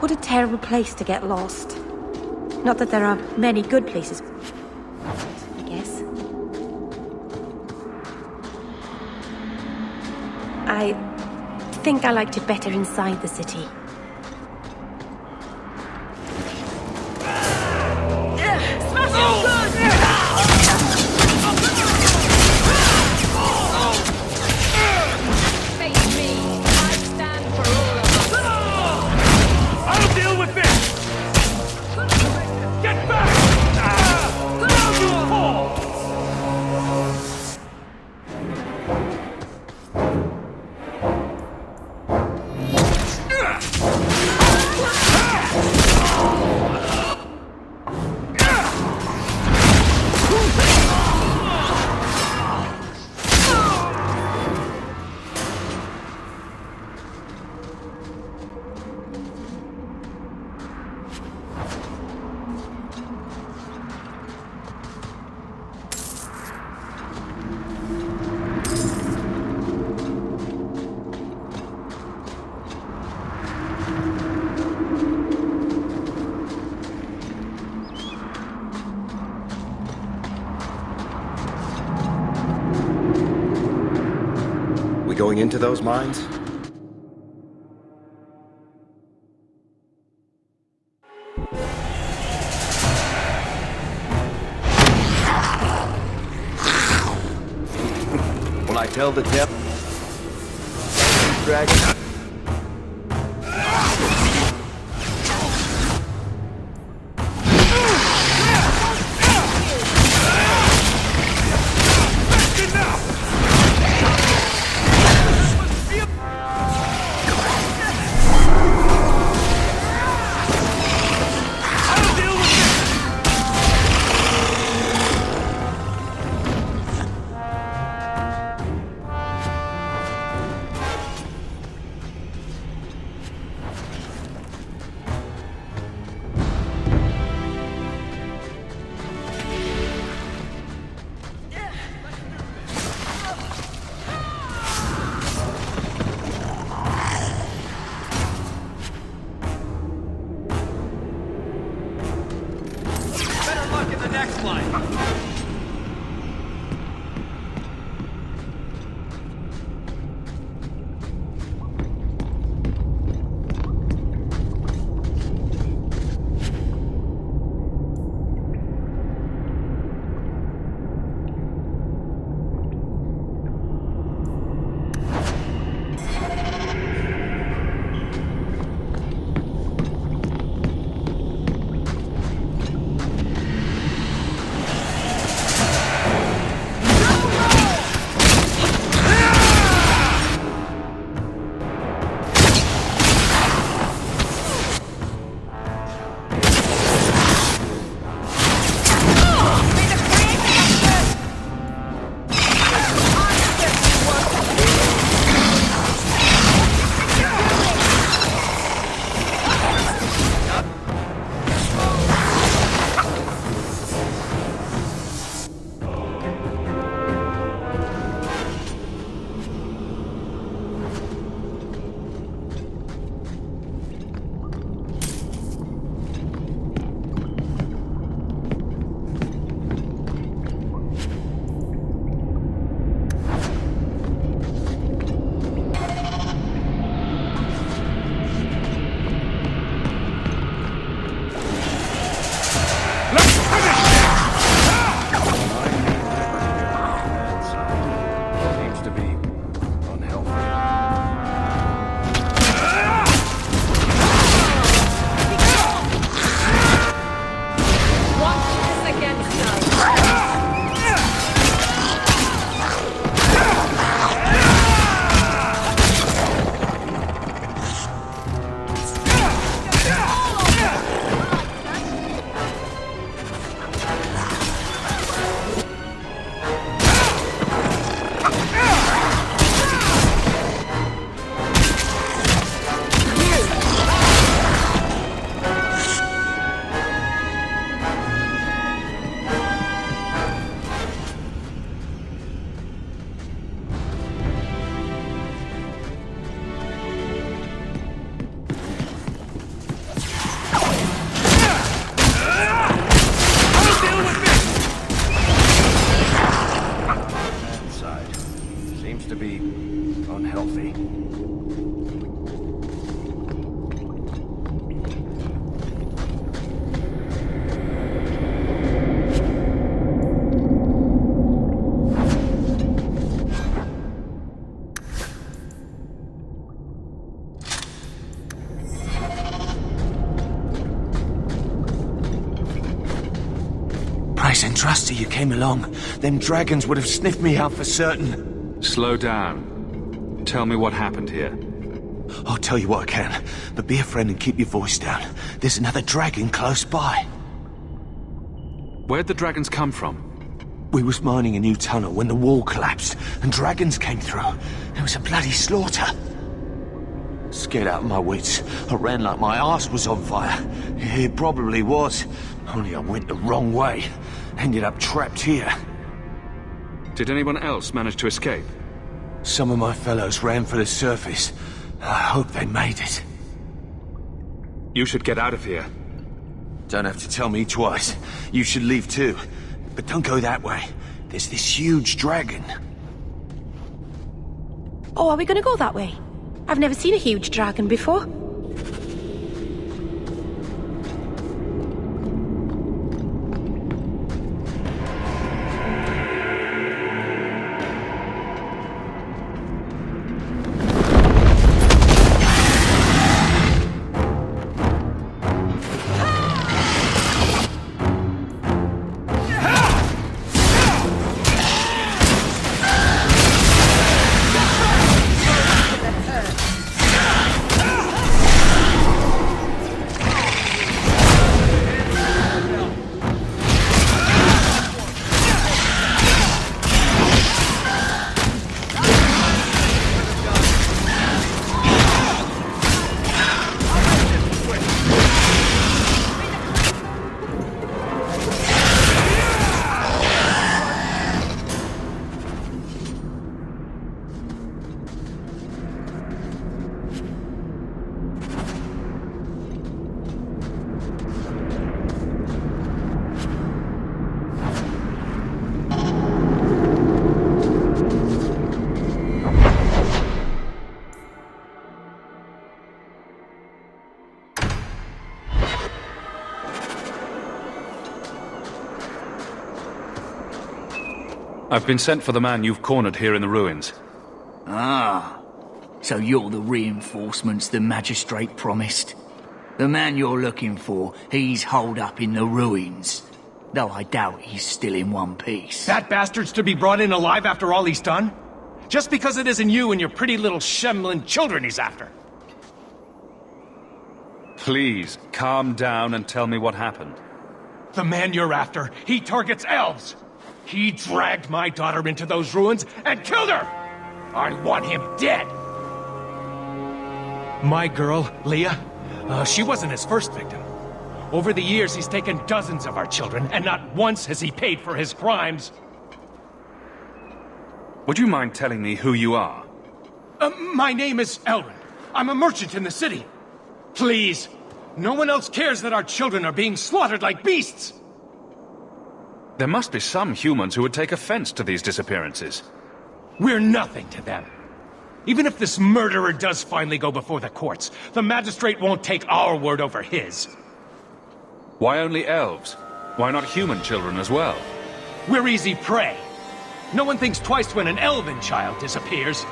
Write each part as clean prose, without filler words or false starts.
What a terrible place to get lost. Not that there are many good places, I guess. I think I liked it better inside the city. Going into those mines? When I tell the devil, dragon. trusty you came along. Them dragons would have sniffed me out for certain. Slow down. Tell me what happened here. I'll tell you what I can, but be a friend and keep your voice down. There's another dragon close by. Where'd the dragons come from? We was mining a new tunnel when the wall collapsed, and dragons came through. It was a bloody slaughter. Scared out of my wits, I ran like my arse was on fire. It probably was, only I went the wrong way. Ended up trapped here. Did anyone else manage to escape? Some of my fellows ran for the surface. I hope they made it. You should get out of here. Don't have to tell me twice. You should leave too. But don't go that way. There's this huge dragon. Oh, are we gonna go that way? I've never seen a huge dragon before. I've been sent for the man you've cornered here in the ruins. Ah, so you're the reinforcements the magistrate promised. The man you're looking for, he's holed up in the ruins. Though I doubt he's still in one piece. That bastard's to be brought in alive after all he's done? Just because it isn't you and your pretty little Shemlin children he's after. Please, calm down and tell me what happened. The man you're after, he targets elves. He dragged my daughter into those ruins and killed her! I want him dead! My girl, Leah, she wasn't his first victim. Over the years, he's taken dozens of our children, and not once has he paid for his crimes. Would you mind telling me who you are? My name is Elrin. I'm a merchant in the city. Please, no one else cares that our children are being slaughtered like beasts! There must be some humans who would take offense to these disappearances. We're nothing to them. Even if this murderer does finally go before the courts, the magistrate won't take our word over his. Why only elves? Why not human children as well? We're easy prey. No one thinks twice when an elven child disappears.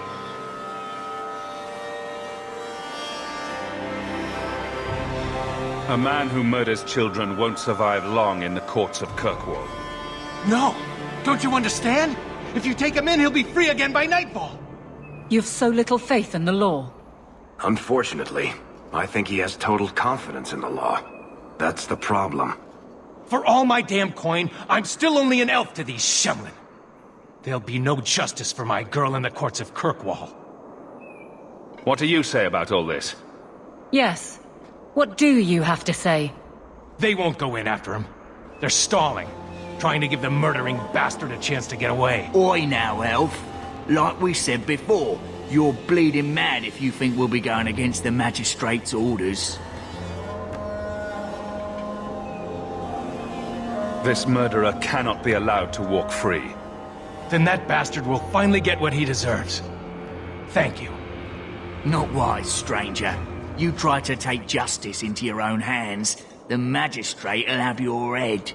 A man who murders children won't survive long in the courts of Kirkwall. No! Don't you understand? If you take him in, he'll be free again by nightfall! You've so little faith in the law. Unfortunately, I think he has total confidence in the law. That's the problem. For all my damn coin, I'm still only an elf to these Shemlin. There'll be no justice for my girl in the courts of Kirkwall. What do you say about all this? Yes. What do you have to say? They won't go in after him. They're stalling, trying to give the murdering bastard a chance to get away. Oi now, elf. Like we said before, you're bleeding mad if you think we'll be going against the magistrate's orders. This murderer cannot be allowed to walk free. Then that bastard will finally get what he deserves. Thank you. Not wise, stranger. You try to take justice into your own hands, the magistrate'll have your head.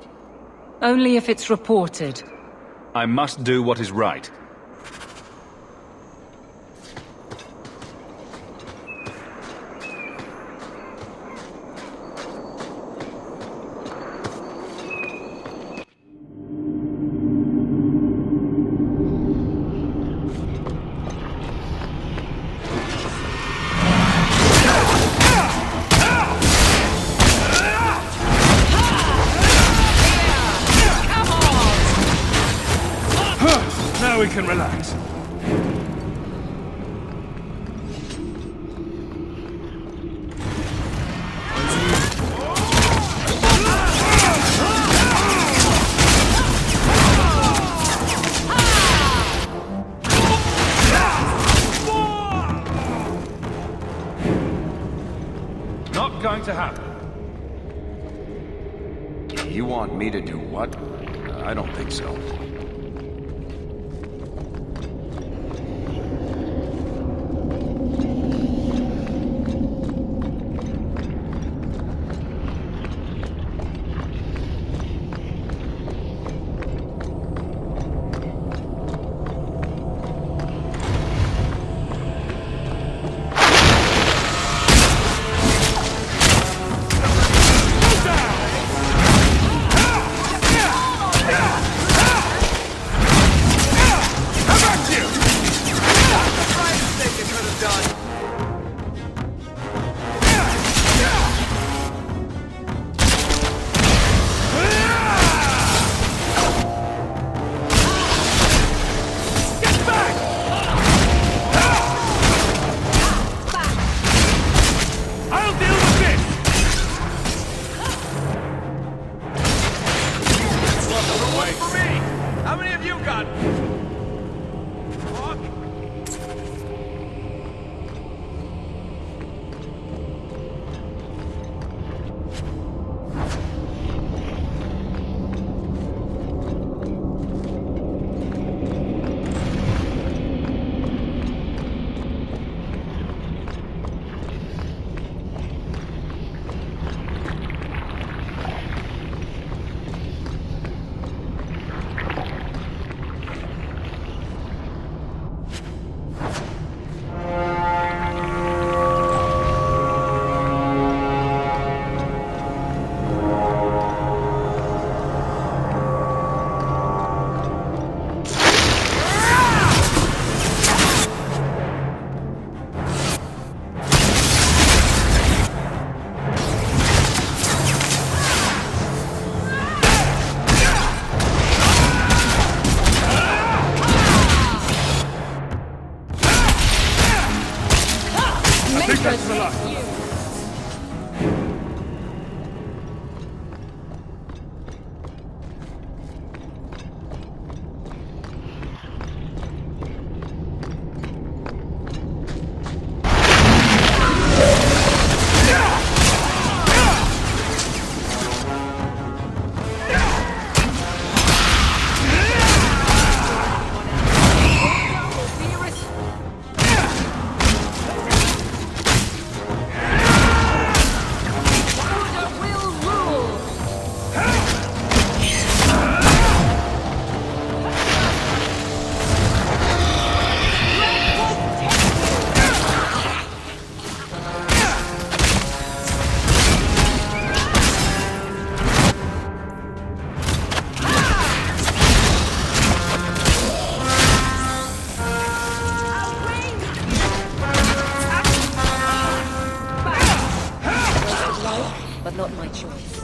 Only if it's reported. I must do what is right. Now we can relax. Not going to happen. You want me to do what? I don't think so. Not my choice.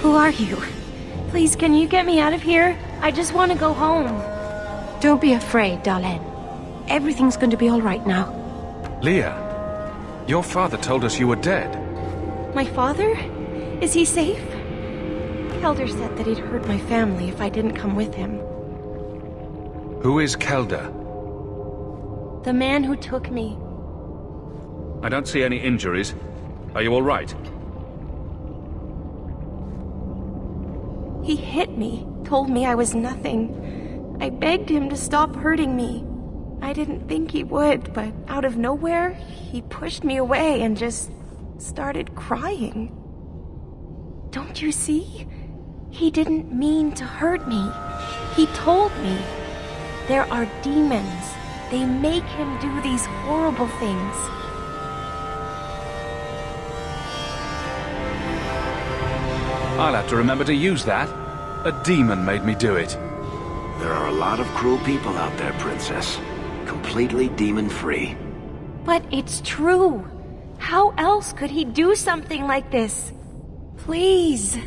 Who are you? Please, can you get me out of here? I just want to go home. Don't be afraid, Dalen. Everything's going to be all right now. Leah, your father told us you were dead. My father? Is he safe? Kelder said that he'd hurt my family if I didn't come with him. Who is Kelder? The man who took me. I don't see any injuries. Are you all right? He hit me, told me I was nothing. I begged him to stop hurting me. I didn't think he would, but out of nowhere, he pushed me away and just started crying. Don't you see? He didn't mean to hurt me. He told me. There are demons. They make him do these horrible things. I'll have to remember to use that. A demon made me do it. There are a lot of cruel people out there, Princess. Completely demon-free. But it's true. How else could he do something like this? Please.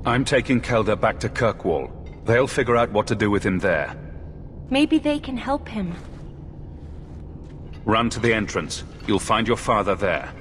I'm taking Kelda back to Kirkwall. They'll figure out what to do with him there. Maybe they can help him. Run to the entrance. You'll find your father there.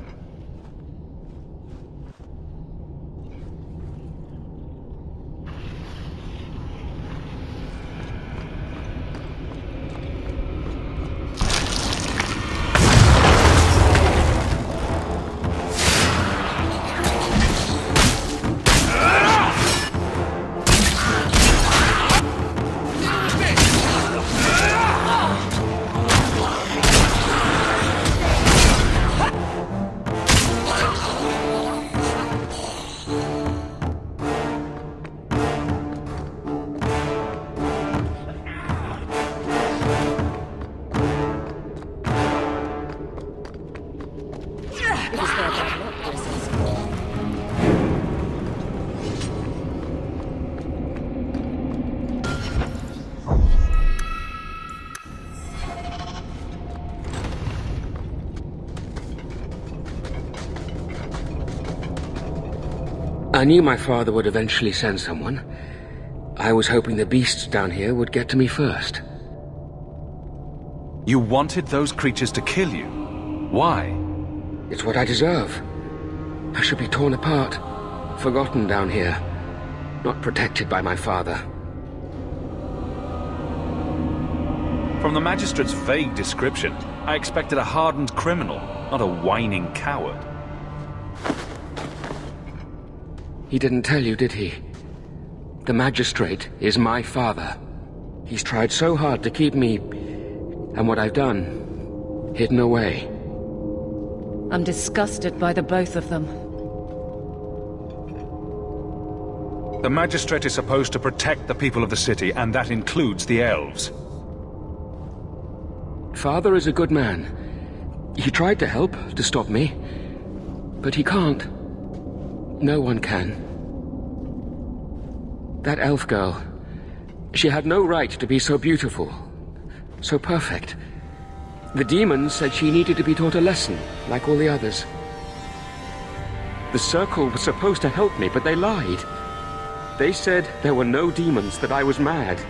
I knew my father would eventually send someone. I was hoping the beasts down here would get to me first. You wanted those creatures to kill you? Why? It's what I deserve. I should be torn apart, forgotten down here, not protected by my father. From the Magistrate's vague description, I expected a hardened criminal, not a whining coward. He didn't tell you, did he? The Magistrate is my father. He's tried so hard to keep me, and what I've done, hidden away. I'm disgusted by the both of them. The Magistrate is supposed to protect the people of the city, and that includes the elves. Father is a good man. He tried to help, to stop me. But he can't. No one can. That elf girl, she had no right to be so beautiful, so perfect. The demons said she needed to be taught a lesson, like all the others. The Circle was supposed to help me, but they lied. They said there were no demons, that I was mad.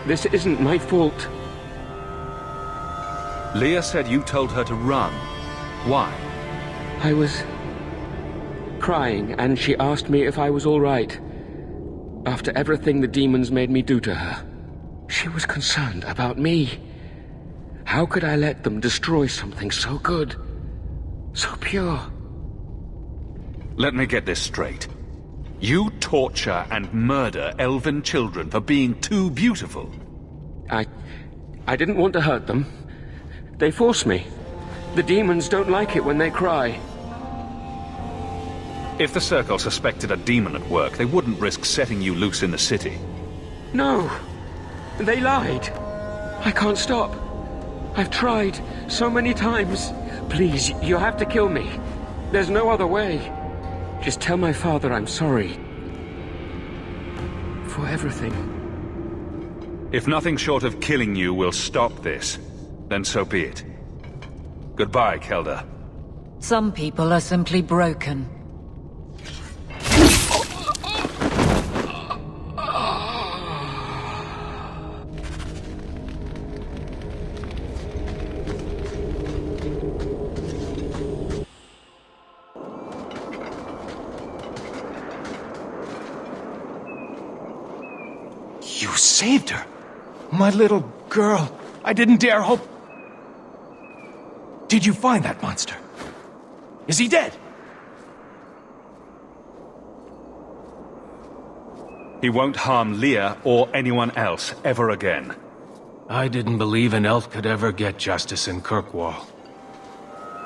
This isn't my fault. Leah said you told her to run. Why? I was crying, and she asked me if I was all right. After everything the demons made me do to her, she was concerned about me. How could I let them destroy something so good, so pure? Let me get this straight. You torture and murder elven children for being too beautiful. I didn't want to hurt them. They forced me. The demons don't like it when they cry. If the Circle suspected a demon at work, they wouldn't risk setting you loose in the city. No. They lied. I can't stop. I've tried so many times. Please, you have to kill me. There's no other way. Just tell my father I'm sorry. For everything. If nothing short of killing you will stop this, then so be it. Goodbye, Kelda. Some people are simply broken. You saved her. My little girl. I didn't dare hope... Did you find that monster? Is he dead? He won't harm Leah or anyone else ever again. I didn't believe an elf could ever get justice in Kirkwall.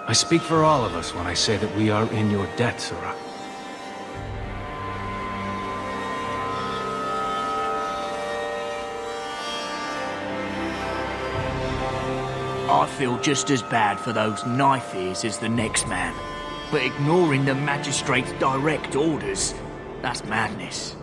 I speak for all of us when I say that we are in your debt, Sirrah. I feel just as bad for those knife ears as the next man. But ignoring the magistrate's direct orders, that's madness.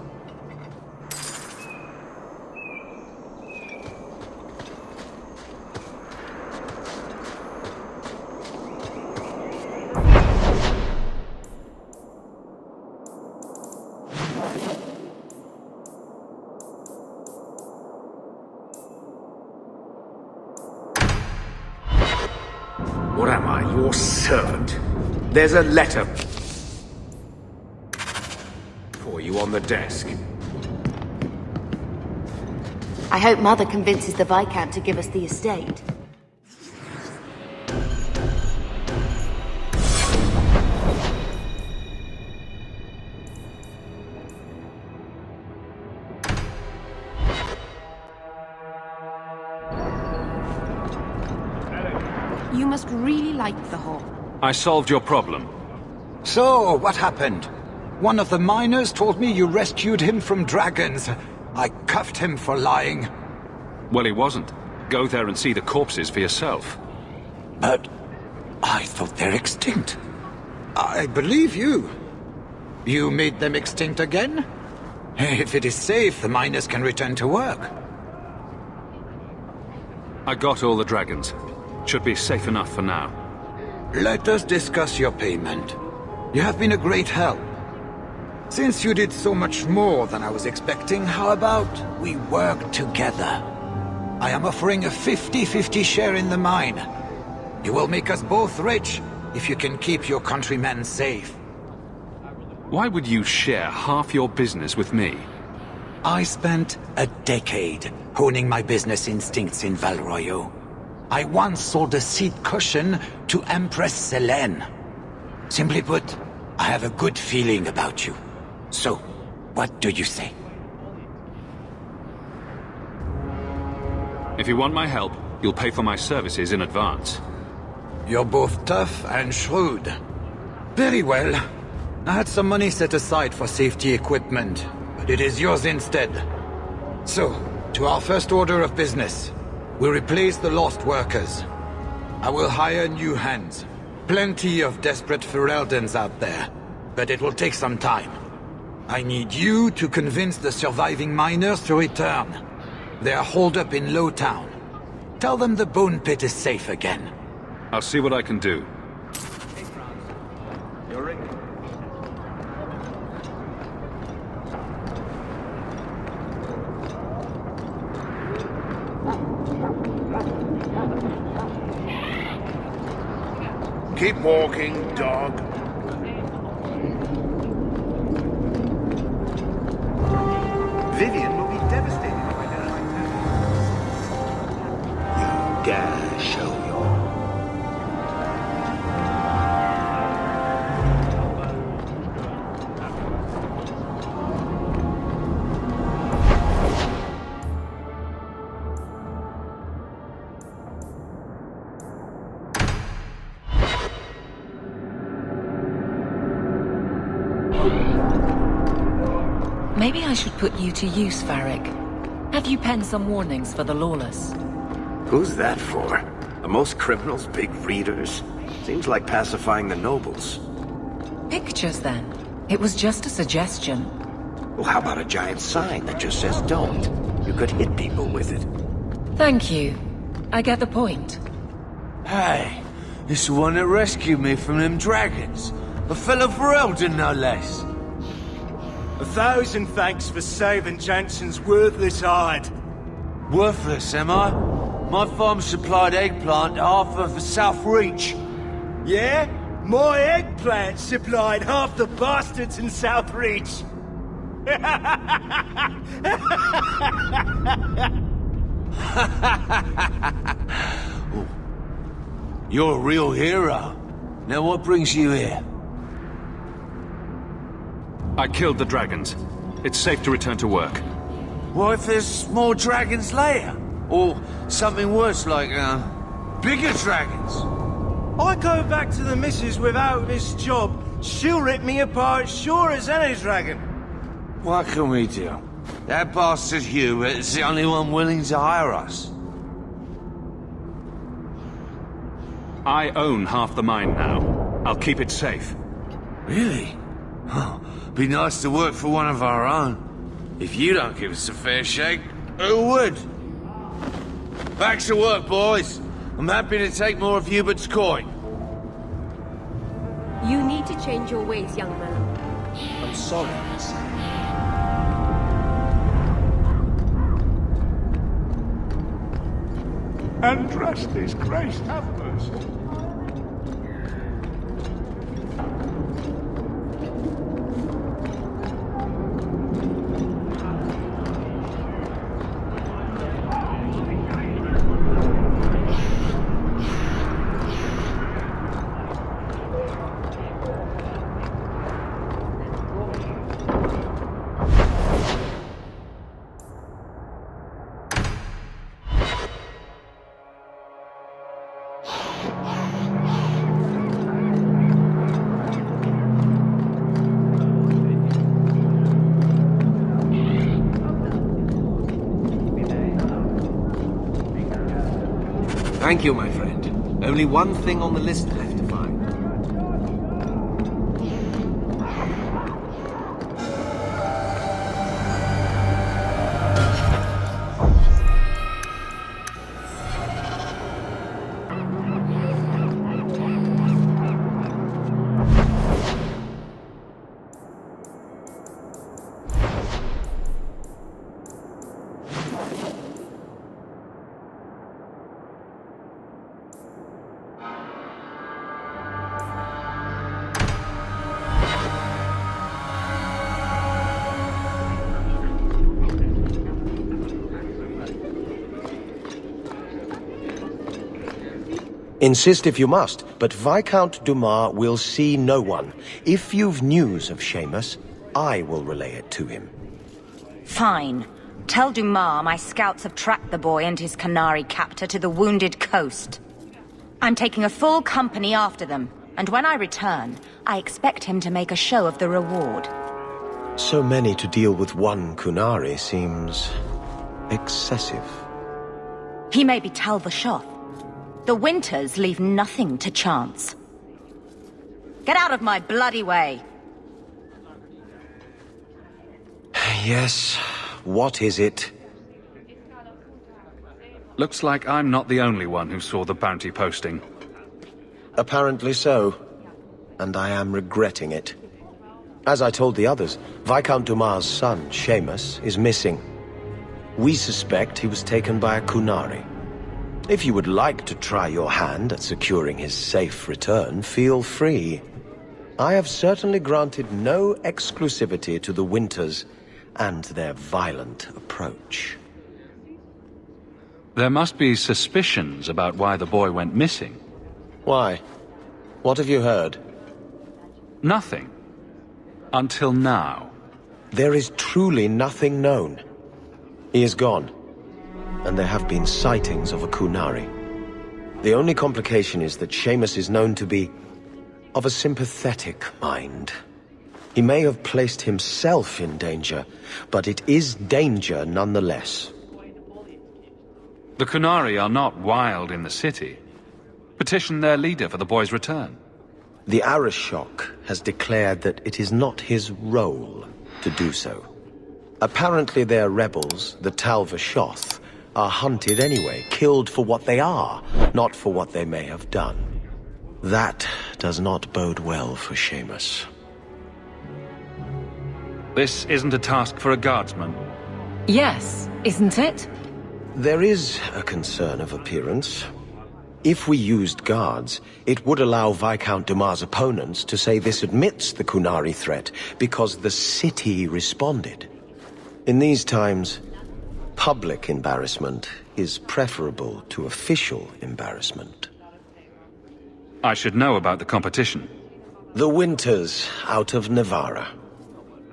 What am I, your servant? There's a letter for you on the desk. I hope Mother convinces the Viscount to give us the estate. You must really like the Hawke. I solved your problem. So, what happened? One of the miners told me you rescued him from dragons. I cuffed him for lying. Well, he wasn't. Go there and see the corpses for yourself. But I thought they're extinct. I believe you. You made them extinct again? If it is safe, the miners can return to work. I got all the dragons. Should be safe enough for now. Let us discuss your payment. You have been a great help. Since you did so much more than I was expecting, how about we work together? I am offering a 50-50 share in the mine. You will make us both rich if you can keep your countrymen safe. Why would you share half your business with me? I spent a decade honing my business instincts in Val Royeaux. I once sold a seat cushion to Empress Selene. Simply put, I have a good feeling about you. So, what do you say? If you want my help, you'll pay for my services in advance. You're both tough and shrewd. Very well. I had some money set aside for safety equipment, but it is yours instead. So, to our first order of business. We'll replace the lost workers. I will hire new hands. Plenty of desperate Ferelden's out there, but it will take some time. I need you to convince the surviving miners to return. They are holed up in Lowtown. Tell them the Bone Pit is safe again. I'll see what I can do. Keep walking, dog. Vivian will be devastated if I don't like that. You dare show your... Maybe I should put you to use, Varric. Have you penned some warnings for the lawless? Who's that for? Are most criminals big readers? Seems like pacifying the nobles. Pictures, then. It was just a suggestion. Well, how about a giant sign that just says don't? You could hit people with it. Thank you. I get the point. Hey, it's the one that rescued me from them dragons. A fellow Ferelden, no less. 1,000 thanks for saving Jansen's worthless hide. Worthless, am I? My farm supplied eggplant to half of the South Reach. Yeah? My eggplant supplied half the bastards in South Reach. You're a real hero. Now what brings you here? I killed the dragons. It's safe to return to work. What if there's more dragons later? Or something worse like, bigger dragons? I go back to the missus without this job, she'll rip me apart sure as any dragon. What can we do? That bastard Hubert's the only one willing to hire us. I own half the mine now. I'll keep it safe. Really? Oh, be nice to work for one of our own. If you don't give us a fair shake, who would? Back to work, boys. I'm happy to take more of Hubert's coin. You need to change your ways, young man. I'm sorry, miss. Andraste's Christ have mercy. Thank you, my friend. Only one thing on the list left to find. Insist if you must, but Viscount Dumas will see no one. If you've news of Seamus, I will relay it to him. Fine. Tell Dumas my scouts have tracked the boy and his Qunari captor to the Wounded Coast. I'm taking a full company after them, and when I return, I expect him to make a show of the reward. So many to deal with one Qunari seems excessive. He may be Tal Vashoth. The Winters leave nothing to chance. Get out of my bloody way! Yes, what is it? Looks like I'm not the only one who saw the bounty posting. Apparently so, and I am regretting it. As I told the others, Viscount Dumas' son, Seamus, is missing. We suspect he was taken by a Qunari. If you would like to try your hand at securing his safe return, feel free. I have certainly granted no exclusivity to the Winters and their violent approach. There must be suspicions about why the boy went missing. Why? What have you heard? Nothing. Until now. There is truly nothing known. He is gone. And there have been sightings of a Qunari. The only complication is that Seamus is known to be of a sympathetic mind. He may have placed himself in danger, but it is danger nonetheless. The Qunari are not wild in the city. Petition their leader for the boy's return. The Arishok has declared that it is not his role to do so. Apparently their rebels, the Tal Vashoth, are hunted anyway, killed for what they are, not for what they may have done. That does not bode well for Seamus. This isn't a task for a guardsman. Yes, isn't it? There is a concern of appearance. If we used guards, it would allow Viscount Dumas' opponents to say this admits the Qunari threat, because the city responded. In these times, public embarrassment is preferable to official embarrassment. I should know about the competition. The Winters out of Navarra.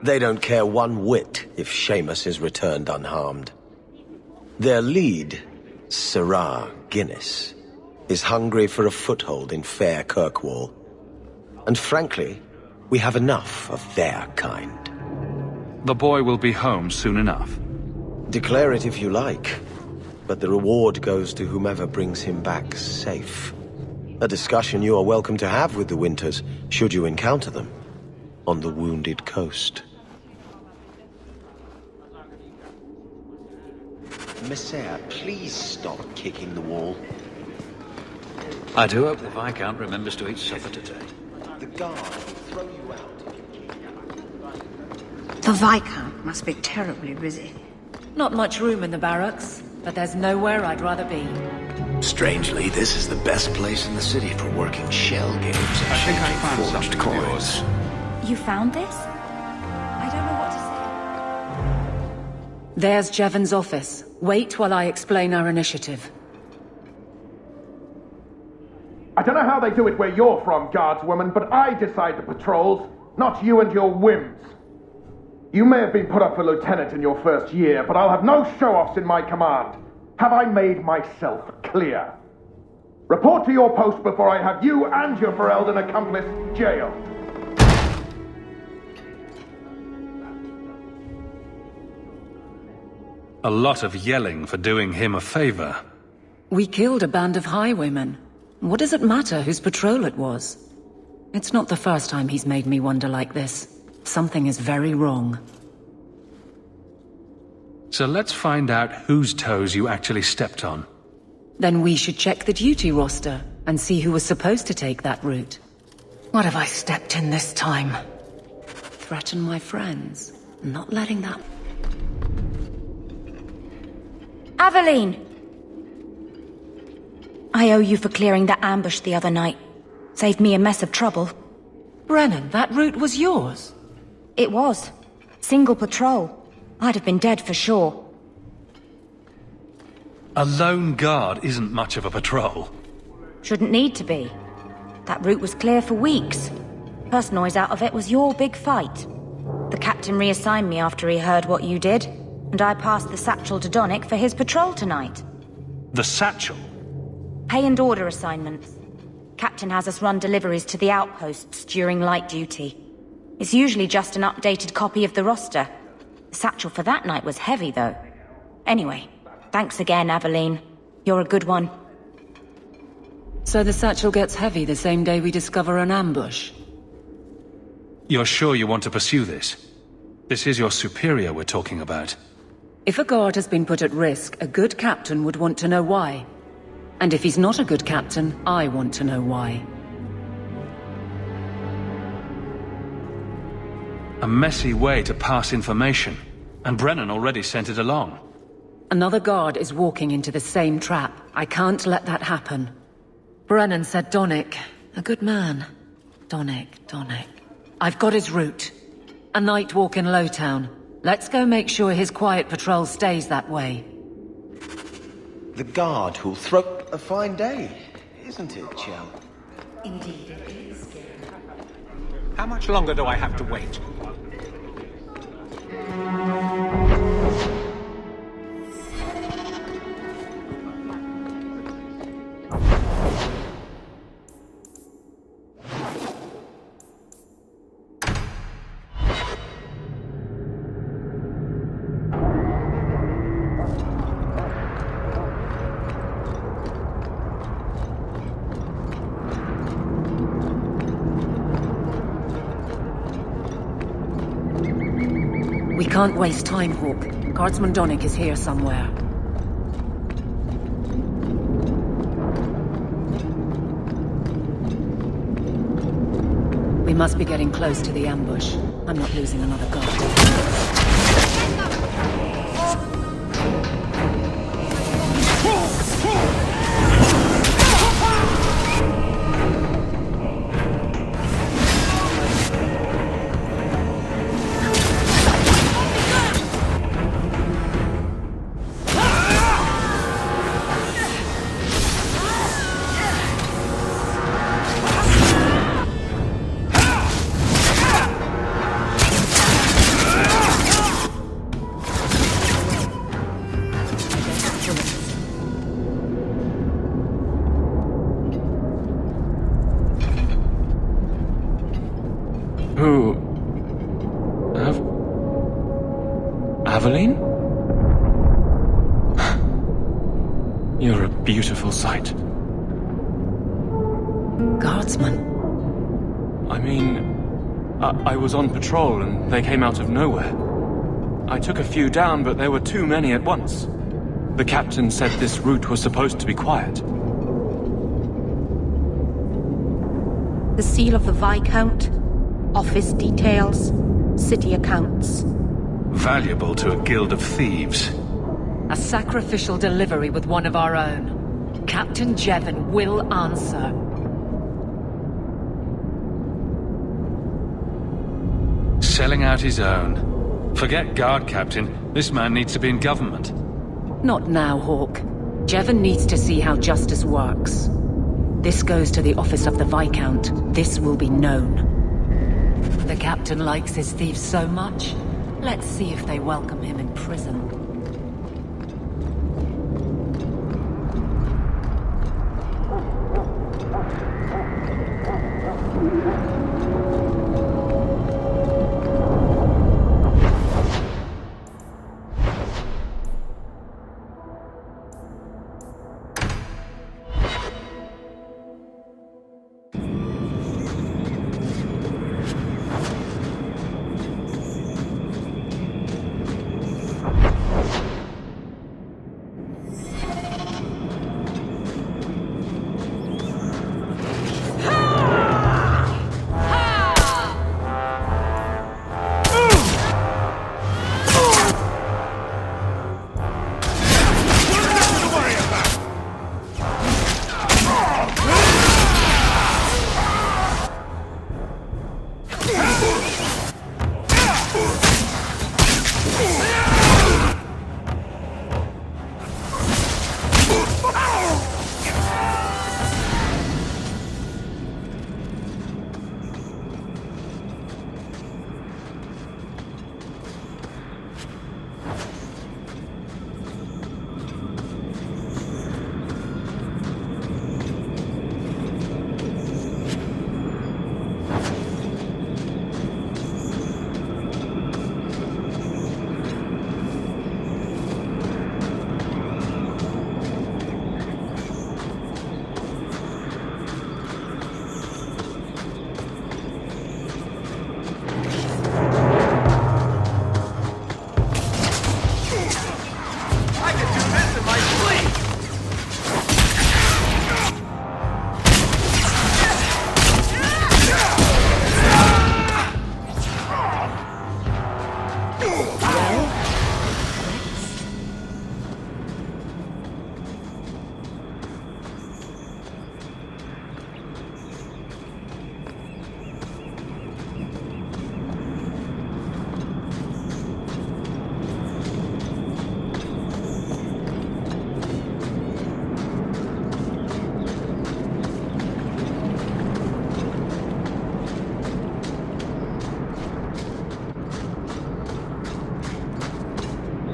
They don't care one whit if Seamus is returned unharmed. Their lead, Sirrah Guinness, is hungry for a foothold in fair Kirkwall. And frankly, we have enough of their kind. The boy will be home soon enough. Declare it if you like, but the reward goes to whomever brings him back safe. A discussion you are welcome to have with the Winters, should you encounter them, on the Wounded Coast. Messiah, please stop kicking the wall. I do hope the Viscount remembers to eat supper today. The guard will throw you out. The Viscount must be terribly busy. Not much room in the barracks, but there's nowhere I'd rather be. Strangely, this is the best place in the city for working shell games and shaking forged coins. You found this? I don't know what to say. There's Jevon's office. Wait while I explain our initiative. I don't know how they do it where you're from, guardswoman, but I decide the patrols, not you and your whims. You may have been put up for lieutenant in your first year, but I'll have no show-offs in my command. Have I made myself clear? Report to your post before I have you and your Ferelden accomplice jailed. A lot of yelling for doing him a favor. We killed a band of highwaymen. What does it matter whose patrol it was? It's not the first time he's made me wonder like this. Something is very wrong. So let's find out whose toes you actually stepped on. Then we should check the duty roster and see who was supposed to take that route. What have I stepped in this time? Threaten my friends. Not letting that... Aveline! I owe you for clearing that ambush the other night. Saved me a mess of trouble. Brennan, that route was yours? It was. Single patrol. I'd have been dead for sure. A lone guard isn't much of a patrol. Shouldn't need to be. That route was clear for weeks. First noise out of it was your big fight. The captain reassigned me after he heard what you did, and I passed the satchel to Donnick for his patrol tonight. The satchel? Pay and order assignments. Captain has us run deliveries to the outposts during light duty. It's usually just an updated copy of the roster. The satchel for that night was heavy, though. Anyway, thanks again, Aveline. You're a good one. So the satchel gets heavy the same day we discover an ambush? You're sure you want to pursue this? This is your superior we're talking about. If a guard has been put at risk, a good captain would want to know why. And if he's not a good captain, I want to know why. A messy way to pass information, and Brennan already sent it along. Another guard is walking into the same trap. I can't let that happen. Brennan said Donnick. A good man. Donnick. I've got his route. A night walk in Lowtown. Let's go make sure his quiet patrol stays that way. The guard who'll throw... A fine day, isn't it, Chell? Indeed it is. How much longer do I have to wait? We can't waste time, Hawke. Guardsman Donnick is here somewhere. We must be getting close to the ambush. I'm not losing another guard. Aveline? You're a beautiful sight. Guardsman? I mean, I was on patrol and they came out of nowhere. I took a few down, but there were too many at once. The captain said this route was supposed to be quiet. The seal of the Viscount, office details, city accounts. Valuable to a guild of thieves. A sacrificial delivery with one of our own. Captain Jevon will answer. Selling out his own. Forget guard captain. This man needs to be in government. Not now, Hawke. Jevon needs to see how justice works. This goes to the office of the Viscount. This will be known. The captain likes his thieves so much. Let's see if they welcome him in prison.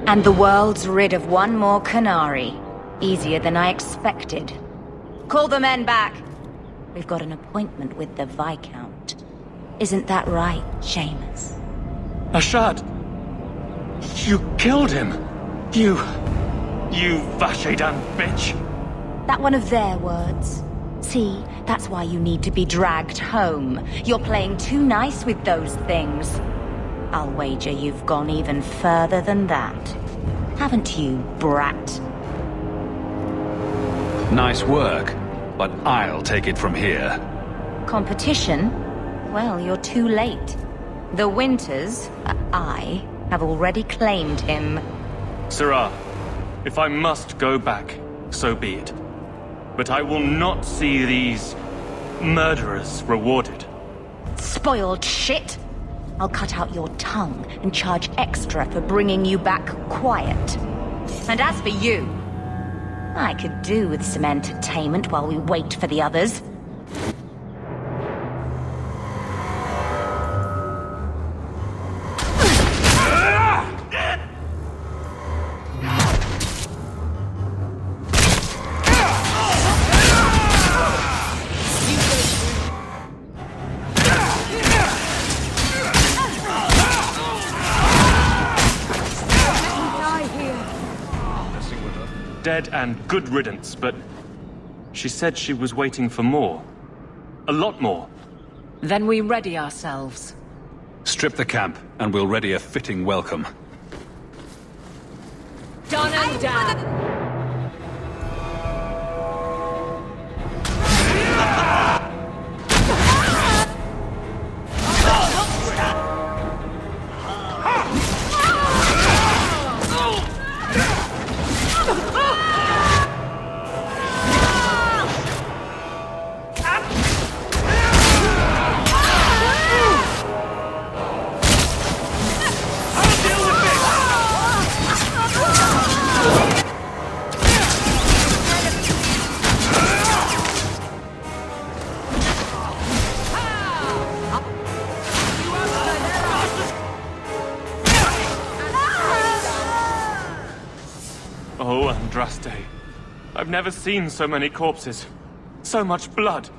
And the world's rid of one more Qunari. Easier than I expected. Call the men back. We've got an appointment with the Viscount. Isn't that right, Seamus? Ashad! You killed him! You Vashedan bitch! That one of their words. See, that's why you need to be dragged home. You're playing too nice with those things. I'll wager you've gone even further than that. Haven't you, brat? Nice work, but I'll take it from here. Competition? Well, you're too late. The Winters, I, have already claimed him. Sirrah, if I must go back, so be it. But I will not see these murderers rewarded. Spoiled shit! I'll cut out your tongue and charge extra for bringing you back quiet. And as for you, I could do with some entertainment while we wait for the others. dead and good riddance, but she said she was waiting for more. A lot more. Then we ready ourselves. Strip the camp, and we'll ready a fitting welcome. Done and down! Oh, Andraste. I've never seen so many corpses. So much blood.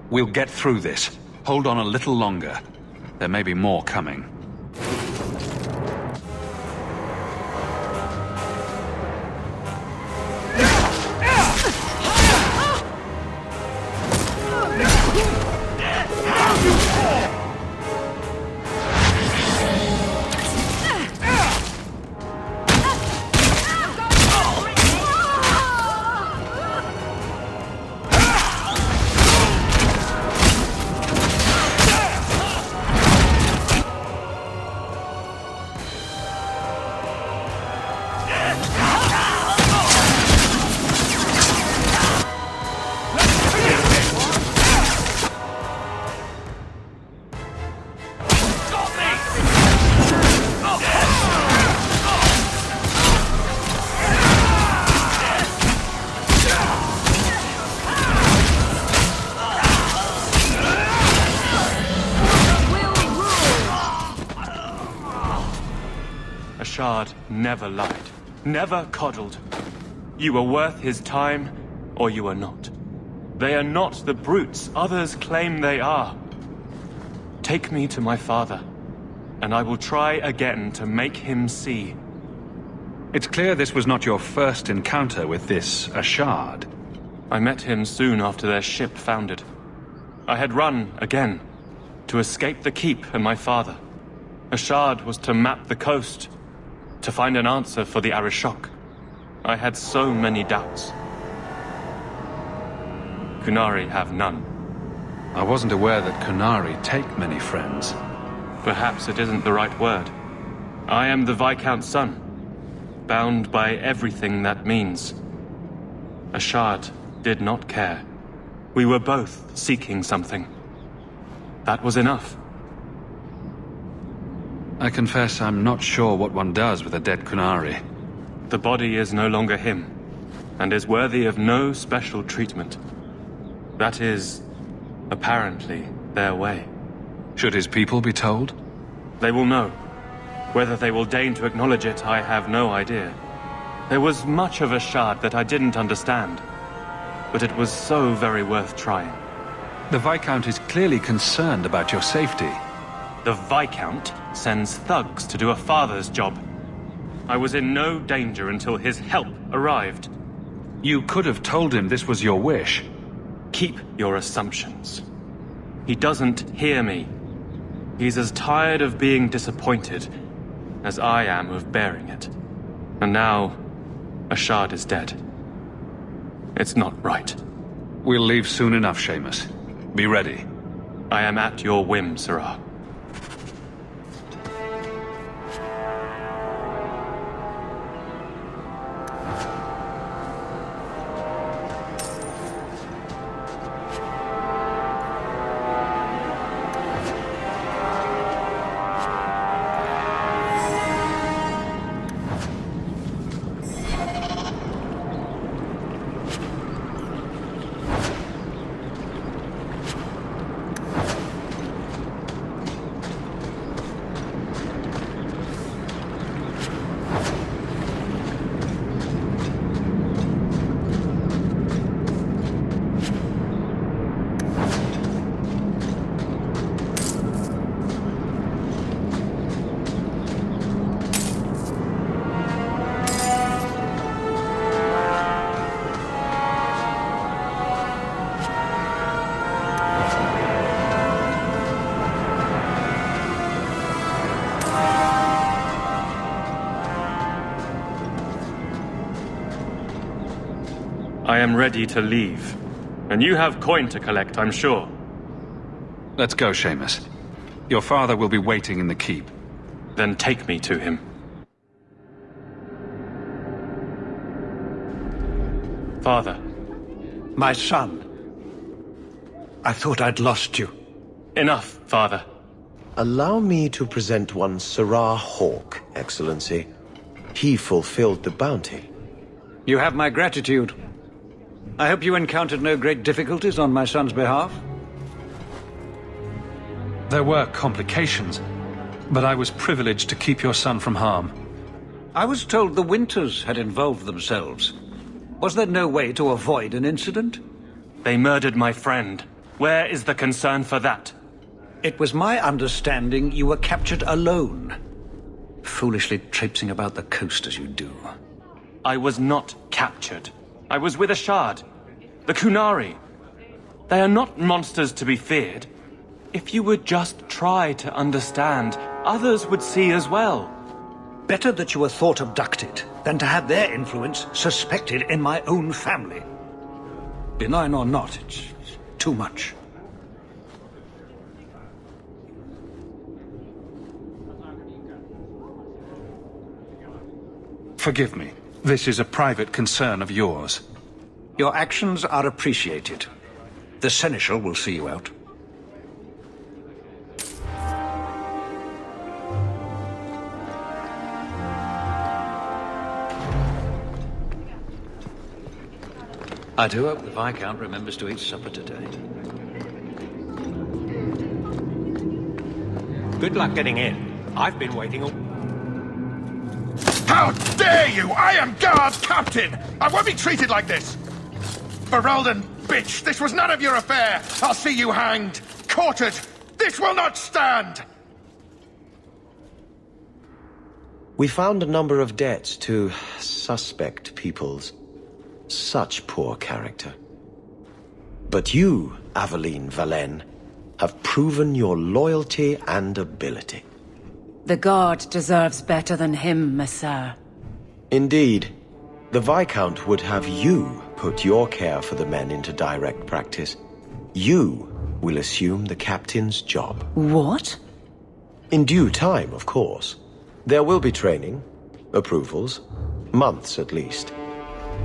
We'll get through this. Hold on a little longer. There may be more coming. Never lied. Never coddled. You are worth his time, or you are not. They are not the brutes others claim they are. Take me to my father, and I will try again to make him see. It's clear this was not your first encounter with this Ashard. I met him soon after their ship foundered. I had run again, to escape the keep and my father. Ashard was to map the coast, to find an answer for the Arishok. I had so many doubts. Qunari have none. I wasn't aware that Qunari take many friends. Perhaps it isn't the right word. I am the Viscount's son, bound by everything that means. Ashard did not care. We were both seeking something. That was enough. I confess I'm not sure what one does with a dead Qunari. The body is no longer him, and is worthy of no special treatment. That is, apparently, their way. Should his people be told? They will know. Whether they will deign to acknowledge it, I have no idea. There was much of Ashard that I didn't understand, but it was so very worth trying. The Viscount is clearly concerned about your safety. The Viscount sends thugs to do a father's job. I was in no danger until his help arrived. You could have told him this was your wish. Keep your assumptions. He doesn't hear me. He's as tired of being disappointed as I am of bearing it. And now, Ashard is dead. It's not right. We'll leave soon enough, Seamus. Be ready. I am at your whim, Sirrah. I am ready to leave. And you have coin to collect, I'm sure. Let's go, Seamus. Your father will be waiting in the keep. Then take me to him. Father. My son. I thought I'd lost you. Enough, Father. Allow me to present one Sirrah Hawke, Excellency. He fulfilled the bounty. You have my gratitude. I hope you encountered no great difficulties on my son's behalf? There were complications, but I was privileged to keep your son from harm. I was told the Winters had involved themselves. Was there no way to avoid an incident? They murdered my friend. Where is the concern for that? It was my understanding you were captured alone. Foolishly traipsing about the coast as you do. I was not captured. I was with a shard. The Qunari. They are not monsters to be feared. If you would just try to understand, others would see as well. Better that you were thought abducted than to have their influence suspected in my own family. Benign or not, it's too much. Forgive me. This is a private concern of yours. Your actions are appreciated. The Seneschal will see you out. I do hope the Viscount remembers to eat supper today. Good luck getting in. I've been waiting all... How dare you! I am guard captain! I won't be treated like this! Ferelden, bitch, this was none of your affair! I'll see you hanged! Quartered! This will not stand! We found a number of debts to suspect peoples. Such poor character. But you, Aveline Valen, have proven your loyalty and ability. The guard deserves better than him, Messire. Indeed. The Viscount would have you put your care for the men into direct practice. You will assume the captain's job. What? In due time, of course. There will be training, approvals, months at least.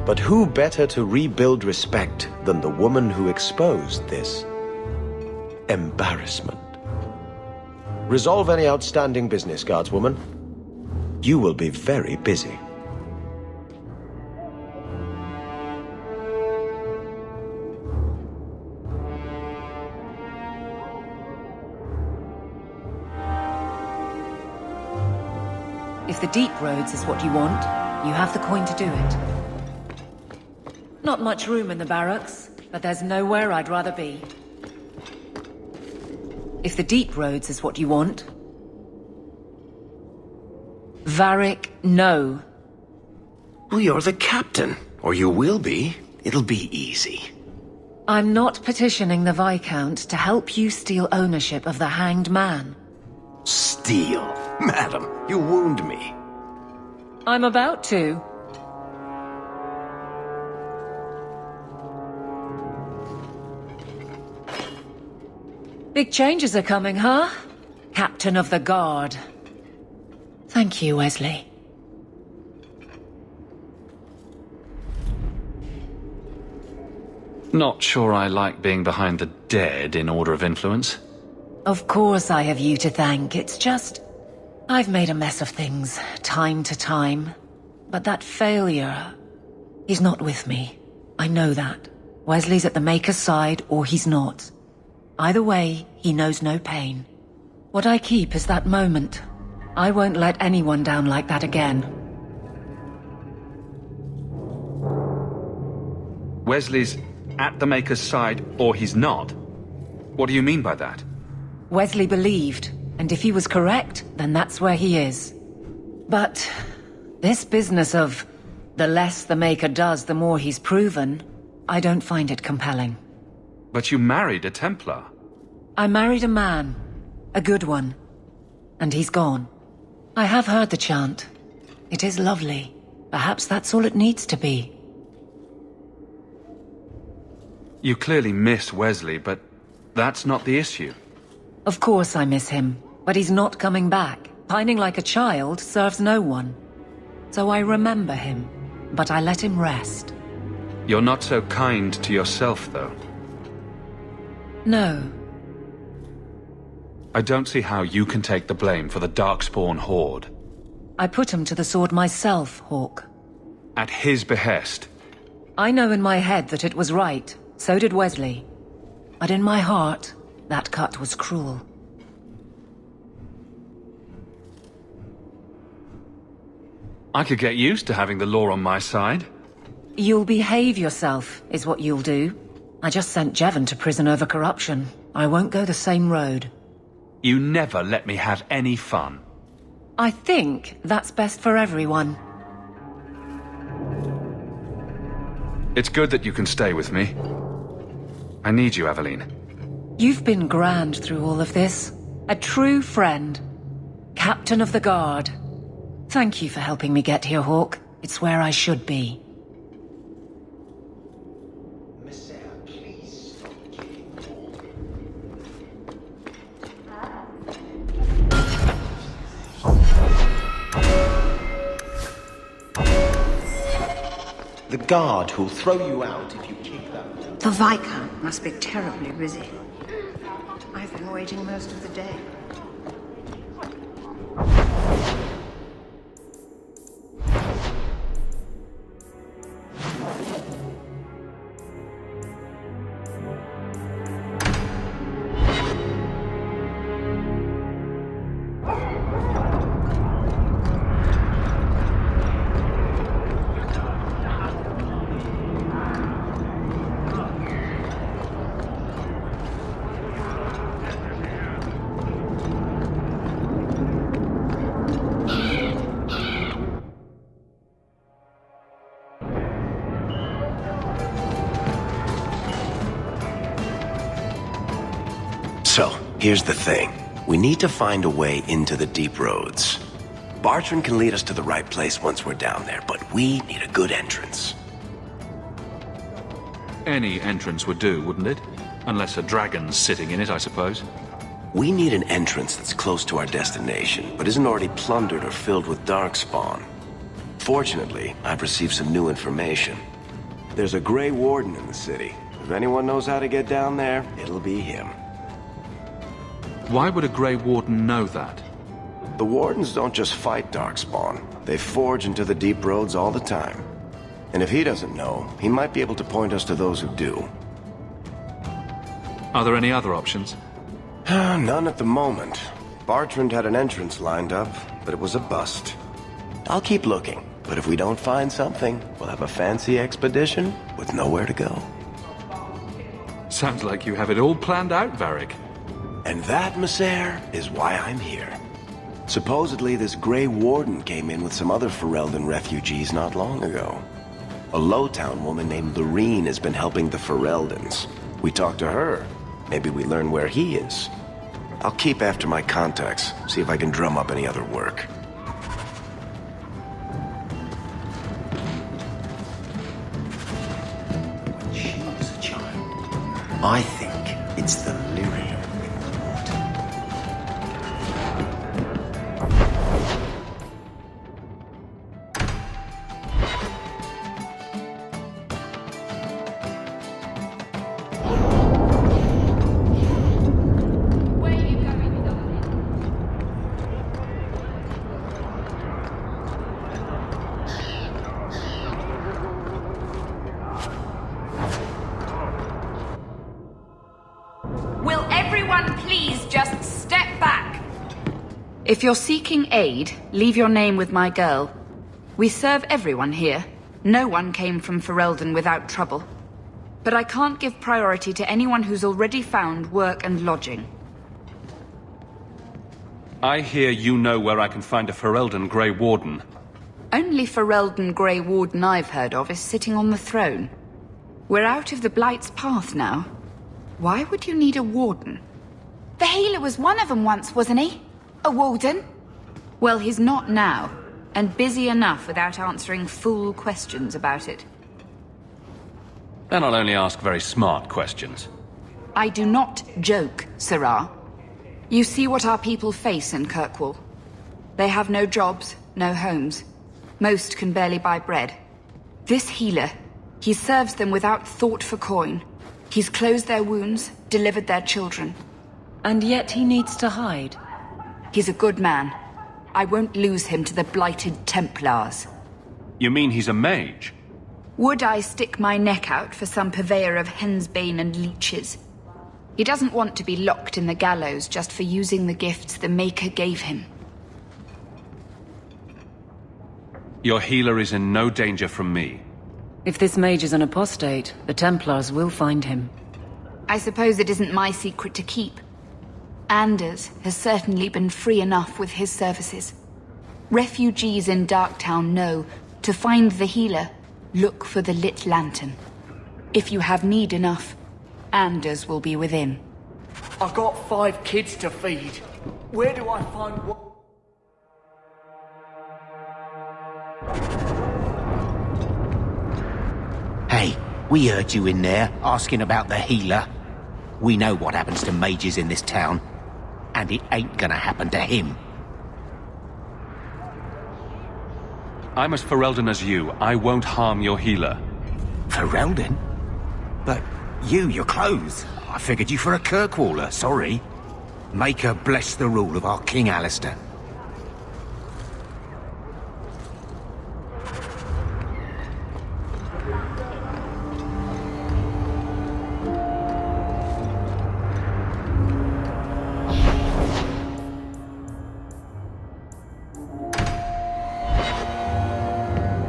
But who better to rebuild respect than the woman who exposed this embarrassment? Resolve any outstanding business, guardswoman. You will be very busy. If the deep roads is what you want, you have the coin to do it. Not much room in the barracks, but there's nowhere I'd rather be. If the deep roads is what you want... Varric, no. Well, you're the captain. Or you will be. It'll be easy. I'm not petitioning the Viscount to help you steal ownership of the Hanged Man. Steal? Madam, you wound me. I'm about to. Big changes are coming, huh? Captain of the Guard. Thank you, Wesley. Not sure I like being behind the dead in order of influence. Of course I have you to thank. It's just... I've made a mess of things, time to time. But that failure... He's not with me. I know that. Wesley's at the Maker's side, or he's not. Either way, he knows no pain. What I keep is that moment. I won't let anyone down like that again. Wesley's at the Maker's side, or he's not? What do you mean by that? Wesley believed, and if he was correct, then that's where he is. But this business of the less the Maker does, the more he's proven, I don't find it compelling. But you married a Templar. I married a man. A good one. And he's gone. I have heard the chant. It is lovely. Perhaps that's all it needs to be. You clearly miss Wesley, but that's not the issue. Of course I miss him, but he's not coming back. Pining like a child serves no one. So I remember him, but I let him rest. You're not so kind to yourself, though. No. I don't see how you can take the blame for the Darkspawn Horde. I put him to the sword myself, Hawke. At his behest. I know in my head that it was right. So did Wesley. But in my heart, that cut was cruel. I could get used to having the law on my side. You'll behave yourself, is what you'll do. I just sent Jevon to prison over corruption. I won't go the same road. You never let me have any fun. I think that's best for everyone. It's good that you can stay with me. I need you, Aveline. You've been grand through all of this. A true friend. Captain of the Guard. Thank you for helping me get here, Hawke. It's where I should be. The guard who'll throw you out if you kick them. The Viscount must be terribly busy. I've been waiting most of the day. So, here's the thing. We need to find a way into the deep roads. Bartrand can lead us to the right place once we're down there, but we need a good entrance. Any entrance would do, wouldn't it? Unless a dragon's sitting in it, I suppose. We need an entrance that's close to our destination, but isn't already plundered or filled with darkspawn. Fortunately, I've received some new information. There's a Grey Warden in the city. If anyone knows how to get down there, it'll be him. Why would a Grey Warden know that? The Wardens don't just fight darkspawn. They forge into the deep roads all the time. And if he doesn't know, he might be able to point us to those who do. Are there any other options? None at the moment. Bartrand had an entrance lined up, but it was a bust. I'll keep looking, but if we don't find something, we'll have a fancy expedition with nowhere to go. Sounds like you have it all planned out, Varric. And that, Messer, is why I'm here. Supposedly, this Grey Warden came in with some other Ferelden refugees not long ago. A Lowtown woman named Lorene has been helping the Fereldans. We talked to her. Maybe we learn where he is. I'll keep after my contacts, see if I can drum up any other work. When she was a child, I think it's the lyric. If you're seeking aid, leave your name with my girl. We serve everyone here. No one came from Ferelden without trouble. But I can't give priority to anyone who's already found work and lodging. I hear you know where I can find a Ferelden Grey Warden. Only Ferelden Grey Warden I've heard of is sitting on the throne. We're out of the Blight's path now. Why would you need a warden? The healer was one of them once, wasn't he? A warden? Well, he's not now, and busy enough without answering fool questions about it. Then I'll only ask very smart questions. I do not joke, Sirrah. You see what our people face in Kirkwall. They have no jobs, no homes. Most can barely buy bread. This healer, he serves them without thought for coin. He's closed their wounds, delivered their children. And yet he needs to hide. He's a good man. I won't lose him to the blighted templars. You mean he's a mage? Would I stick my neck out for some purveyor of hensbane and leeches? He doesn't want to be locked in the gallows just for using the gifts the Maker gave him. Your healer is in no danger from me. If this mage is an apostate, the Templars will find him. I suppose it isn't my secret to keep. Anders has certainly been free enough with his services. Refugees in Darktown know to find the healer, look for the lit lantern. If you have need enough, Anders will be within. I've got 5 kids to feed. Where do I find what? Hey, we heard you in there, asking about the healer. We know what happens to mages in this town, and it ain't gonna happen to him. I'm as Ferelden as you. I won't harm your healer. Ferelden? But your clothes. I figured you for a Kirkwaller, sorry. Maker bless the rule of our King Alistair.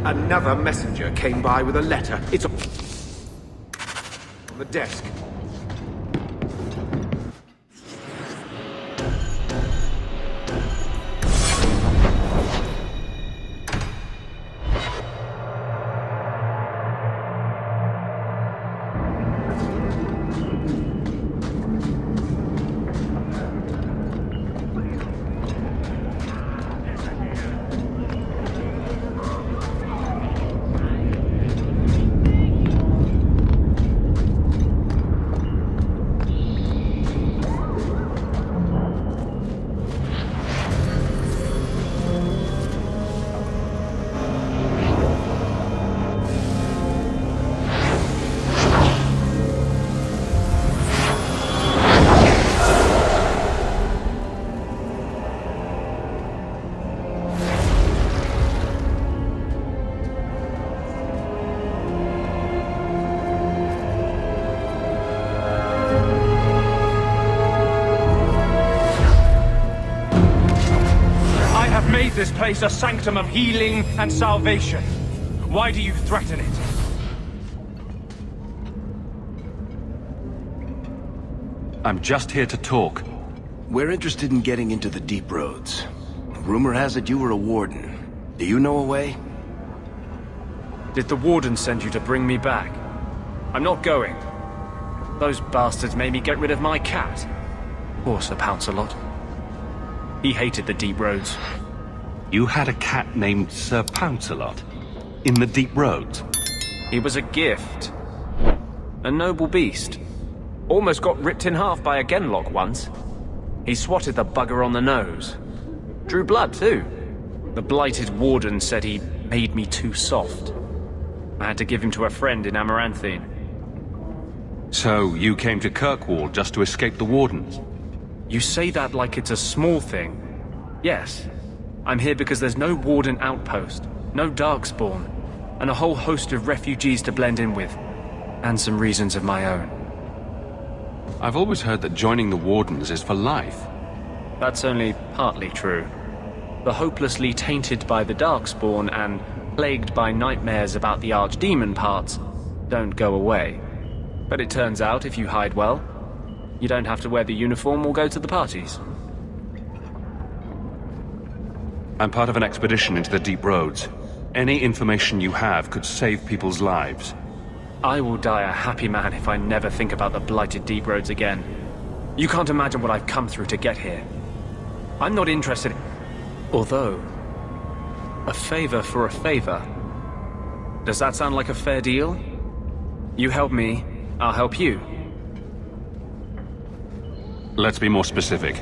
Another messenger came by with a letter. It's on the desk. This place a sanctum of healing and salvation. Why do you threaten it? I'm just here to talk. We're interested in getting into the deep roads. Rumor has it you were a warden. Do you know a way? Did the warden send you to bring me back? I'm not going. Those bastards made me get rid of my cat. Poor Sir Pouncelot. He hated the deep roads. You had a cat named Sir Pouncelot? In the deep roads? He was a gift. A noble beast. Almost got ripped in half by a genlock once. He swatted the bugger on the nose. Drew blood, too. The blighted warden said he made me too soft. I had to give him to a friend in Amaranthine. So, you came to Kirkwall just to escape the wardens? You say that like it's a small thing. Yes. I'm here because there's no warden outpost, no darkspawn, and a whole host of refugees to blend in with. And some reasons of my own. I've always heard that joining the wardens is for life. That's only partly true. The hopelessly tainted by the darkspawn and plagued by nightmares about the archdemon parts don't go away. But it turns out if you hide well, you don't have to wear the uniform or go to the parties. I'm part of an expedition into the deep roads. Any information you have could save people's lives. I will die a happy man if I never think about the blighted deep roads again. You can't imagine what I've come through to get here. I'm not interested. Although, a favor for a favor. Does that sound like a fair deal? You help me, I'll help you. Let's be more specific.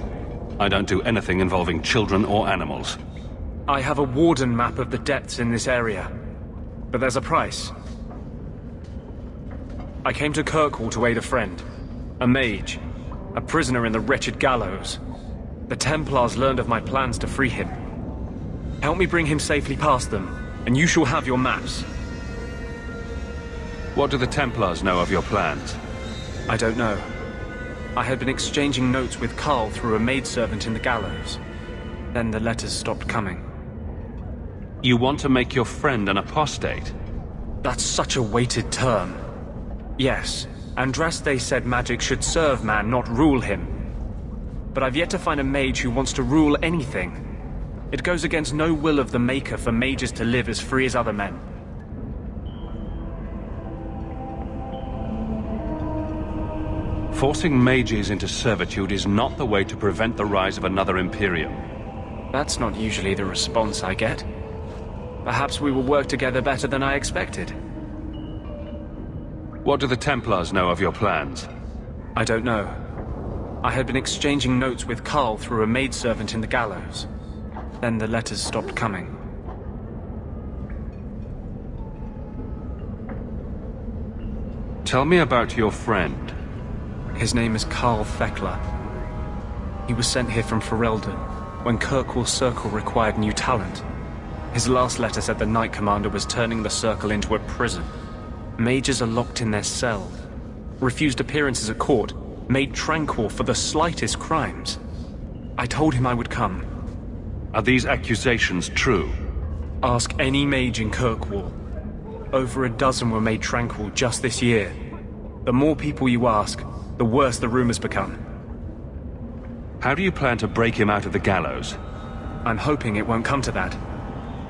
I don't do anything involving children or animals. I have a warden map of the depths in this area. But there's a price. I came to Kirkwall to aid a friend. A mage. A prisoner in the wretched gallows. The Templars learned of my plans to free him. Help me bring him safely past them, and you shall have your maps. What do the Templars know of your plans? I don't know. I had been exchanging notes with Carl through a maidservant in the gallows. Then the letters stopped coming. You want to make your friend an apostate? That's such a weighted term. Yes, Andraste said magic should serve man, not rule him. But I've yet to find a mage who wants to rule anything. It goes against no will of the Maker for mages to live as free as other men. Forcing mages into servitude is not the way to prevent the rise of another Imperium. That's not usually the response I get. Perhaps we will work together better than I expected. What do the Templars know of your plans? I don't know. I had been exchanging notes with Carl through a maidservant in the gallows. Then the letters stopped coming. Tell me about your friend. His name is Carl Thekla. He was sent here from Ferelden when Kirkwall Circle required new talent. His last letter said the Knight Commander was turning the Circle into a prison. Mages are locked in their cells, refused appearances at court, made tranquil for the slightest crimes. I told him I would come. Are these accusations true? Ask any mage in Kirkwall. Over a dozen were made tranquil just this year. The more people you ask, the worse the rumors become. How do you plan to break him out of the gallows? I'm hoping it won't come to that.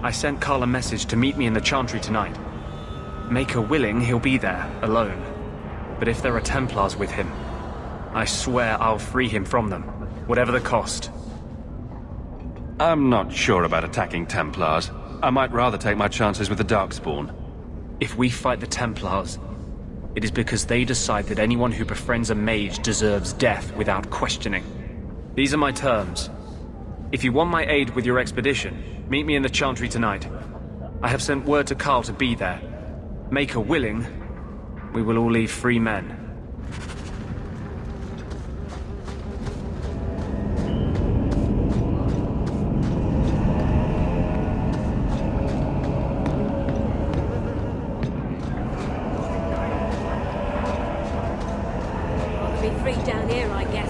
I sent Carl a message to meet me in the Chantry tonight. Maker willing, he'll be there, alone. But if there are Templars with him, I swear I'll free him from them, whatever the cost. I'm not sure about attacking Templars. I might rather take my chances with the Darkspawn. If we fight the Templars, it is because they decide that anyone who befriends a mage deserves death without questioning. These are my terms. If you want my aid with your expedition, meet me in the Chantry tonight. I have sent word to Carl to be there. Maker willing, we will all leave free men. Be free down here, I guess.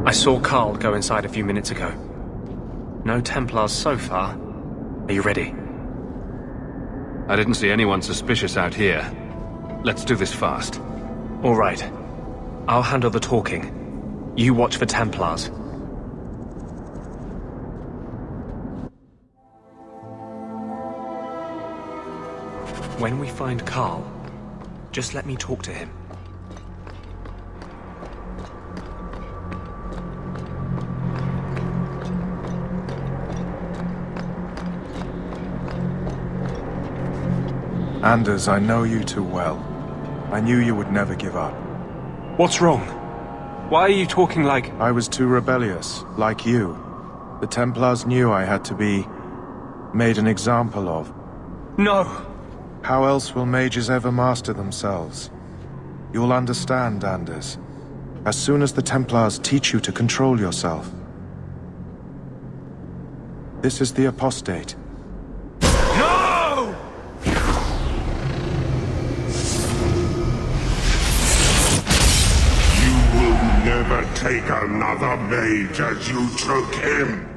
I saw Carl go inside a few minutes ago. No Templars so far. Are you ready? I didn't see anyone suspicious out here. Let's do this fast. All right. I'll handle the talking. You watch for Templars. When we find Carl, just let me talk to him. Anders, I know you too well. I knew you would never give up. What's wrong? Why are you talking like... I was too rebellious, like you. The Templars knew I had to be... made an example of. No! How else will mages ever master themselves? You'll understand, Anders. As soon as the Templars teach you to control yourself. This is the apostate. No! You will never take another mage as you took him.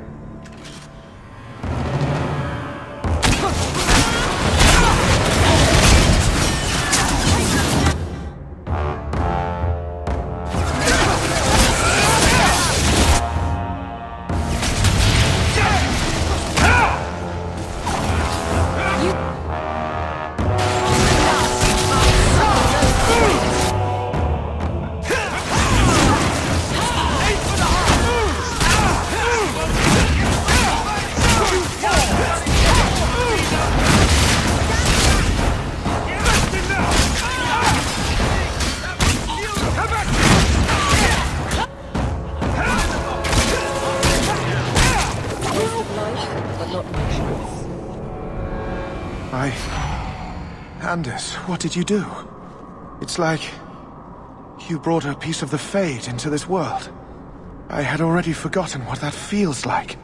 Anders, what did you do? It's like you brought a piece of the Fade into this world. I had already forgotten what that feels like.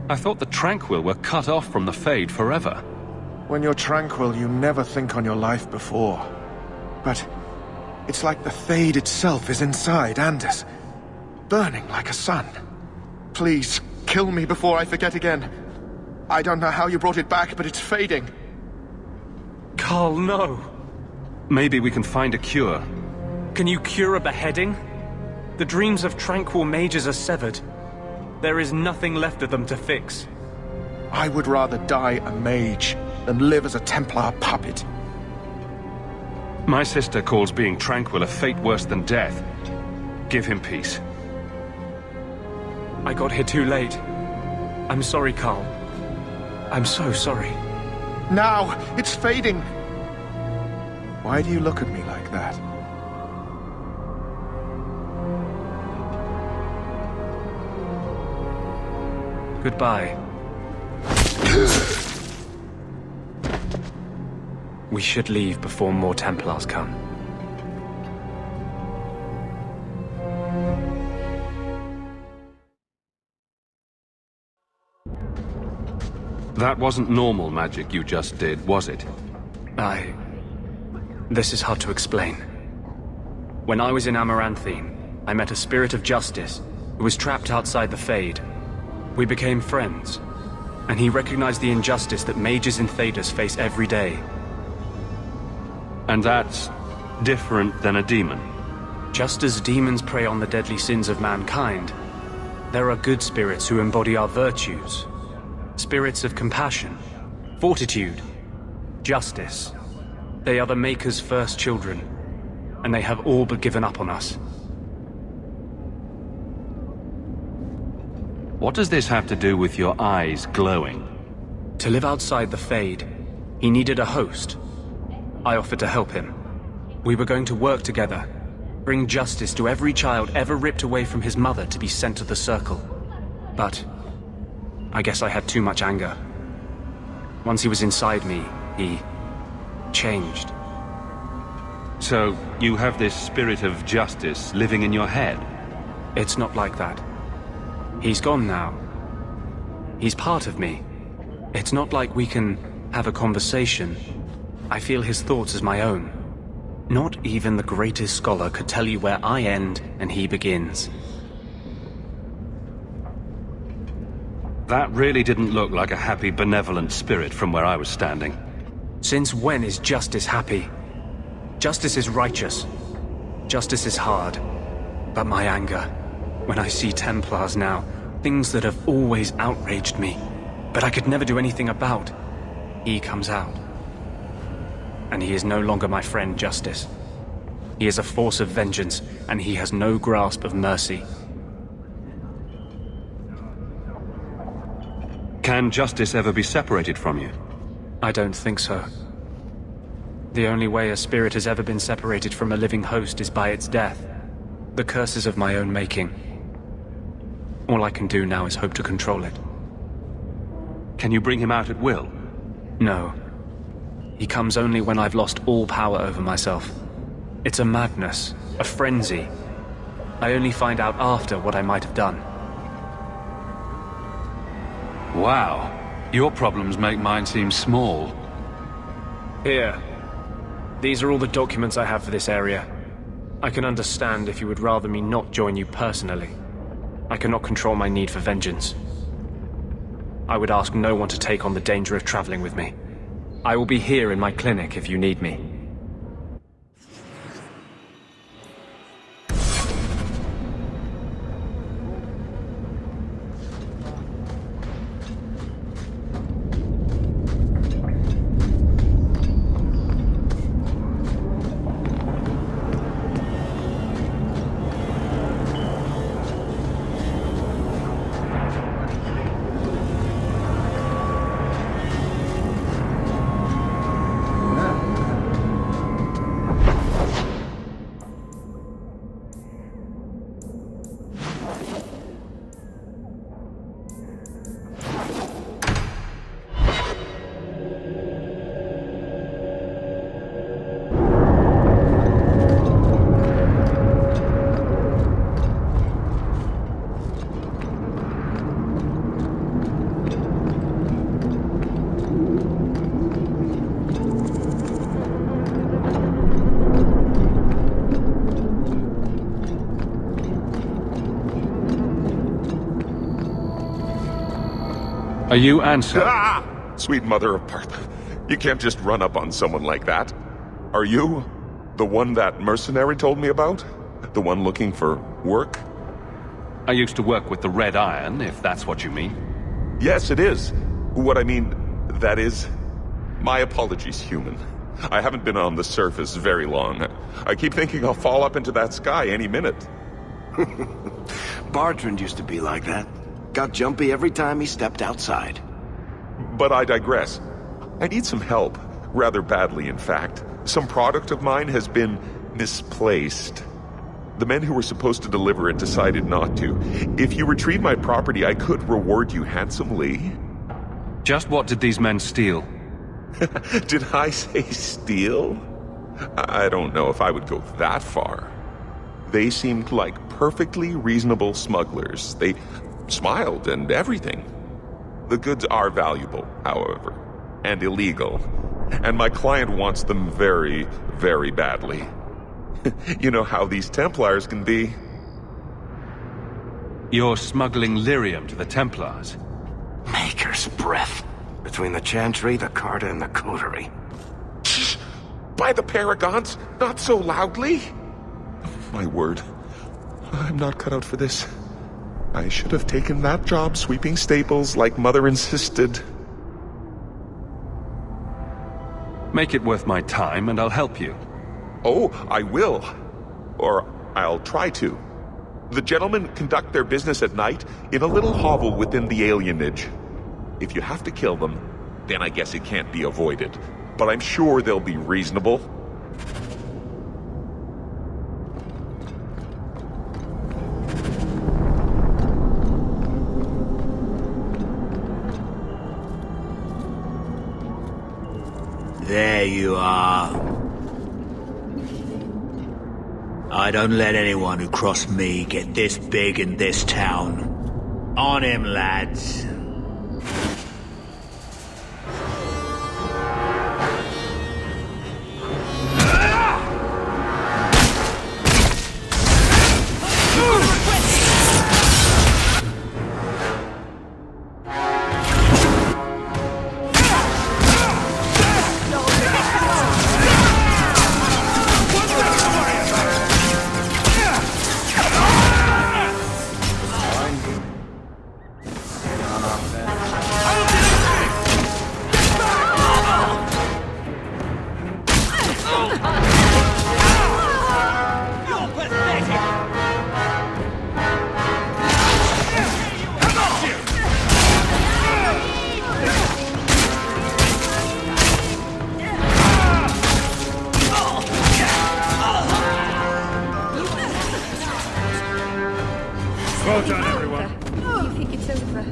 I thought the Tranquil were cut off from the Fade forever. When you're tranquil, you never think on your life before. But it's like the Fade itself is inside Anders, burning like a sun. Please, kill me before I forget again. I don't know how you brought it back, but it's fading. Carl, no. Maybe we can find a cure. Can you cure a beheading? The dreams of tranquil mages are severed. There is nothing left of them to fix. I would rather die a mage than live as a Templar puppet. My sister calls being tranquil a fate worse than death. Give him peace. I got here too late. I'm sorry, Carl. I'm so sorry. Now! It's fading! Why do you look at me like that? Goodbye. We should leave before more Templars come. That wasn't normal magic you just did, was it? This is hard to explain. When I was in Amaranthine, I met a spirit of justice who was trapped outside the Fade. We became friends, and he recognized the injustice that mages in Thedas face every day. And that's different than a demon? Just as demons prey on the deadly sins of mankind, there are good spirits who embody our virtues. Spirits of compassion, fortitude, justice. They are the Maker's first children, and they have all but given up on us. What does this have to do with your eyes glowing? To live outside the Fade, he needed a host. I offered to help him. We were going to work together, bring justice to every child ever ripped away from his mother to be sent to the Circle. But I guess I had too much anger. Once he was inside me, he changed. So, you have this spirit of justice living in your head? It's not like that. He's gone now. He's part of me. It's not like we can have a conversation. I feel his thoughts as my own. Not even the greatest scholar could tell you where I end and he begins. That really didn't look like a happy, benevolent spirit from where I was standing. Since when is justice happy? Justice is righteous. Justice is hard. But my anger, when I see Templars now, things that have always outraged me, but I could never do anything about, he comes out. And he is no longer my friend, Justice. He is a force of vengeance, and he has no grasp of mercy. Can justice ever be separated from you? I don't think so. The only way a spirit has ever been separated from a living host is by its death. The curse is of my own making. All I can do now is hope to control it. Can you bring him out at will? No. He comes only when I've lost all power over myself. It's a madness, a frenzy. I only find out after what I might have done. Wow. Your problems make mine seem small. Here. These are all the documents I have for this area. I can understand if you would rather me not join you personally. I cannot control my need for vengeance. I would ask no one to take on the danger of traveling with me. I will be here in my clinic if you need me. Are you Ansel? Ah! Sweet mother of Parth. You can't just run up on someone like that. Are you the one that mercenary told me about? The one looking for work? I used to work with the Red Iron, if that's what you mean. Yes, it is. What I mean, that is... My apologies, human. I haven't been on the surface very long. I keep thinking I'll fall up into that sky any minute. Bartrand used to be like that. Got jumpy every time he stepped outside. But I digress. I need some help. Rather badly, in fact. Some product of mine has been misplaced. The men who were supposed to deliver it decided not to. If you retrieve my property, I could reward you handsomely. Just what did these men steal? Did I say steal? I don't know if I would go that far. They seemed like perfectly reasonable smugglers. They smiled and everything. The goods are valuable, however, and illegal. And my client wants them very, very badly. You know how these templars can be. You're smuggling lyrium to the templars? Maker's breath. Between the Chantry, the Carta, and the Coterie. Shh! By the Paragons, not so loudly! My word. I'm not cut out for this. I should have taken that job sweeping stables like Mother insisted. Make it worth my time and I'll help you. Oh, I will. Or I'll try to. The gentlemen conduct their business at night in a little hovel within the alienage. If you have to kill them, then I guess it can't be avoided. But I'm sure they'll be reasonable. There you are. I don't let anyone who cross me get this big in this town. On him, lads. Well done, everyone. Oh, you think it's over?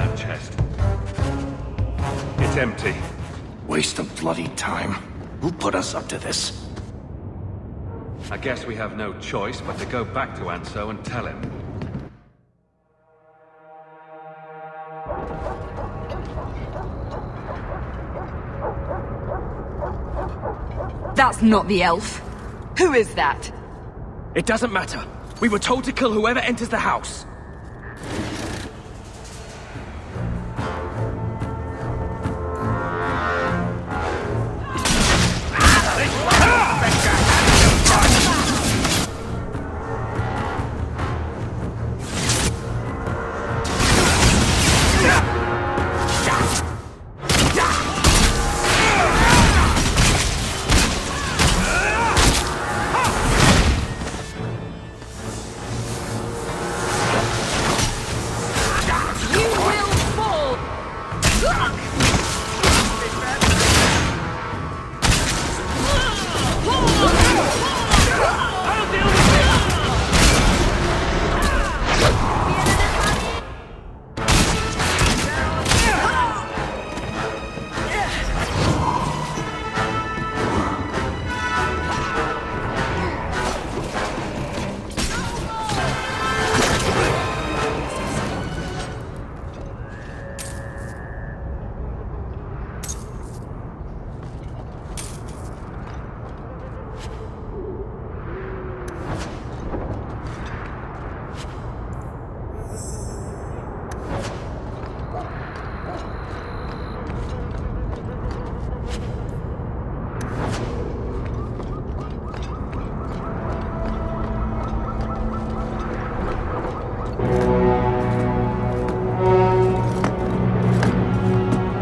that chest. It's empty. Waste of bloody time. Who put us up to this? I guess we have no choice but to go back to Anso and tell him. That's not the elf. Who is that? It doesn't matter. We were told to kill whoever enters the house.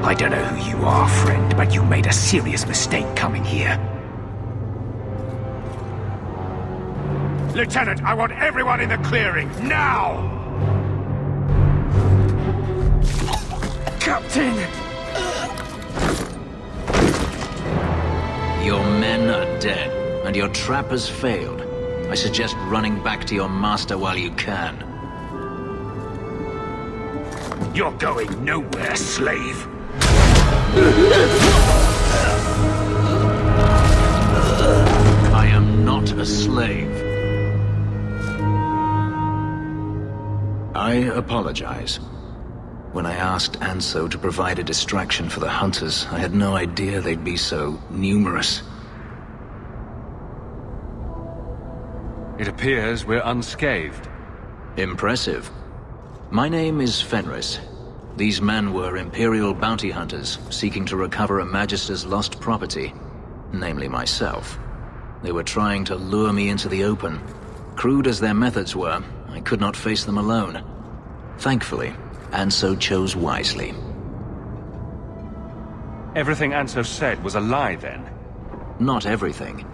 I don't know who you are, friend, but you made a serious mistake coming here. Lieutenant, I want everyone in the clearing, now! Captain! Your men are dead, and your trap has failed. I suggest running back to your master while you can. You're going nowhere, slave. I am not a slave. I apologize. When I asked Anso to provide a distraction for the hunters, I had no idea they'd be so numerous. It appears we're unscathed. Impressive. My name is Fenris. These men were Imperial bounty hunters, seeking to recover a Magister's lost property, namely myself. They were trying to lure me into the open. Crude as their methods were, I could not face them alone. Thankfully, Anso chose wisely. Everything Anso said was a lie, then? Not everything.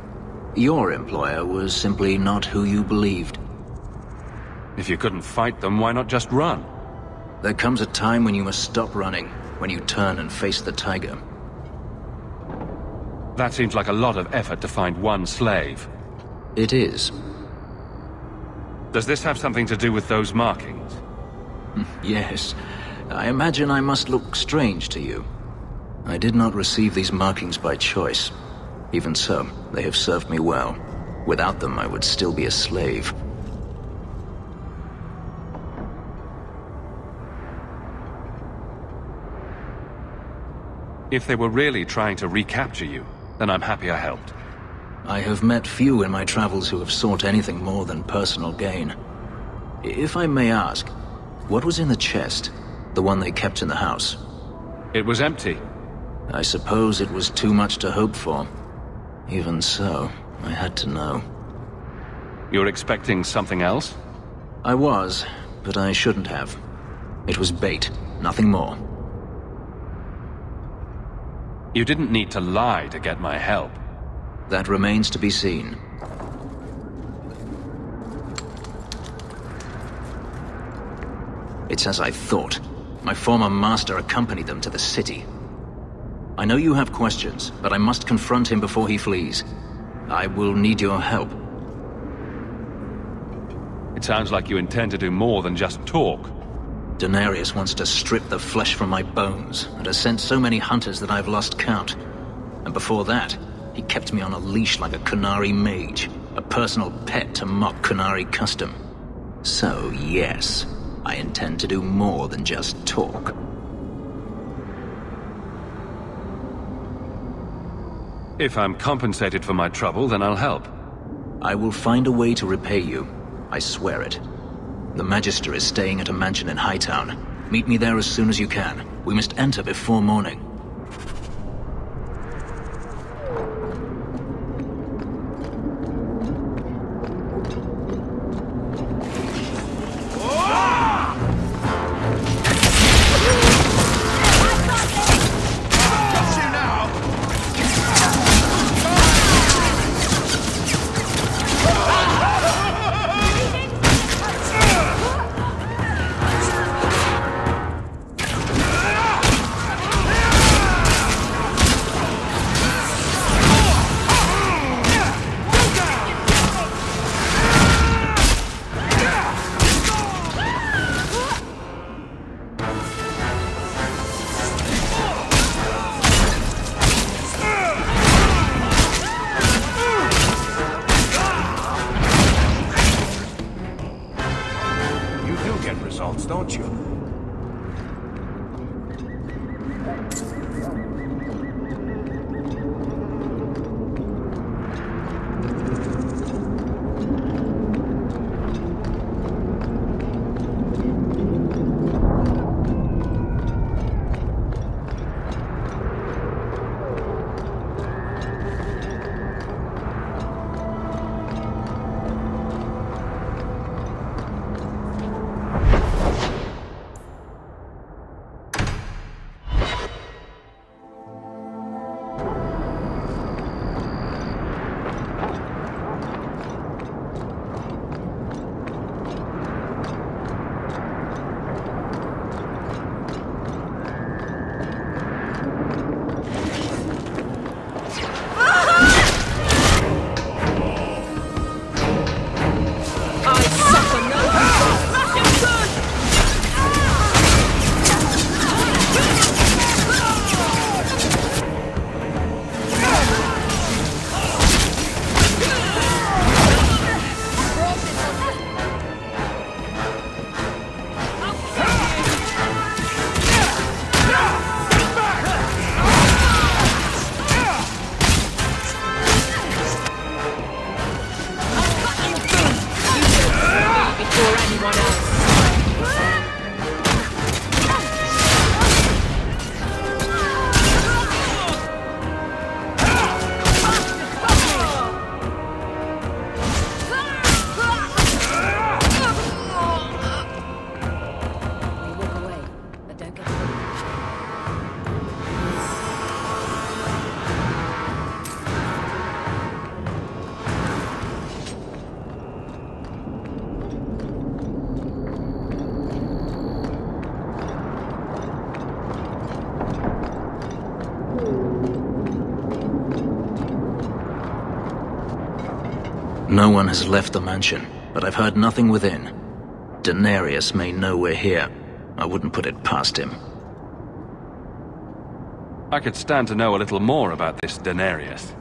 Your employer was simply not who you believed. If you couldn't fight them, why not just run? There comes a time when you must stop running, when you turn and face the tiger. That seems like a lot of effort to find one slave. It is. Does this have something to do with those markings? Yes. I imagine I must look strange to you. I did not receive these markings by choice. Even so, they have served me well. Without them, I would still be a slave. If they were really trying to recapture you, then I'm happy I helped. I have met few in my travels who have sought anything more than personal gain. If I may ask, what was in the chest? The one they kept in the house? It was empty. I suppose it was too much to hope for. Even so, I had to know. You're expecting something else? I was, but I shouldn't have. It was bait, nothing more. You didn't need to lie to get my help. That remains to be seen. It's as I thought. My former master accompanied them to the city. I know you have questions, but I must confront him before he flees. I will need your help. It sounds like you intend to do more than just talk. Daenerys wants to strip the flesh from my bones, and has sent so many hunters that I've lost count. And before that, he kept me on a leash like a Qunari mage, a personal pet to mock Qunari custom. So yes, I intend to do more than just talk. If I'm compensated for my trouble, then I'll help. I will find a way to repay you. I swear it. The Magister is staying at a mansion in Hightown. Meet me there as soon as you can. We must enter before morning. Don't you? No one has left the mansion, but I've heard nothing within. Daenerys may know we're here. I wouldn't put it past him. I could stand to know a little more about this Daenerys.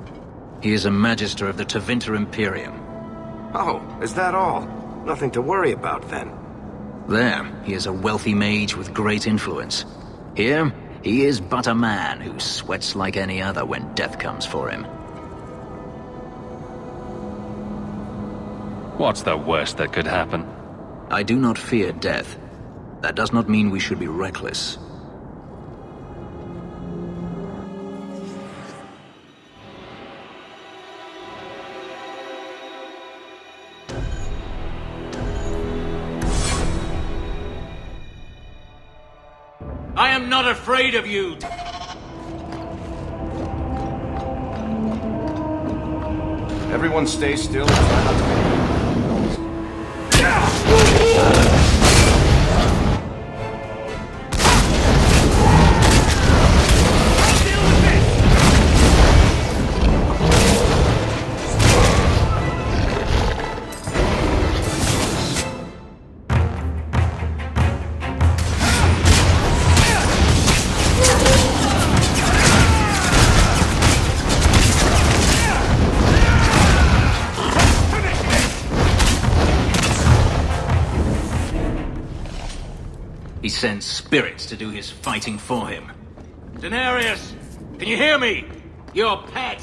He is a Magister of the Tevinter Imperium. Oh, is that all? Nothing to worry about, then. There, he is a wealthy mage with great influence. Here, he is but a man who sweats like any other when death comes for him. What's the worst that could happen? I do not fear death. That does not mean we should be reckless. I am not afraid of you! Everyone stay still and try not to make any noise. sends spirits to do his fighting for him. Daenerys! Can you hear me? Your pet!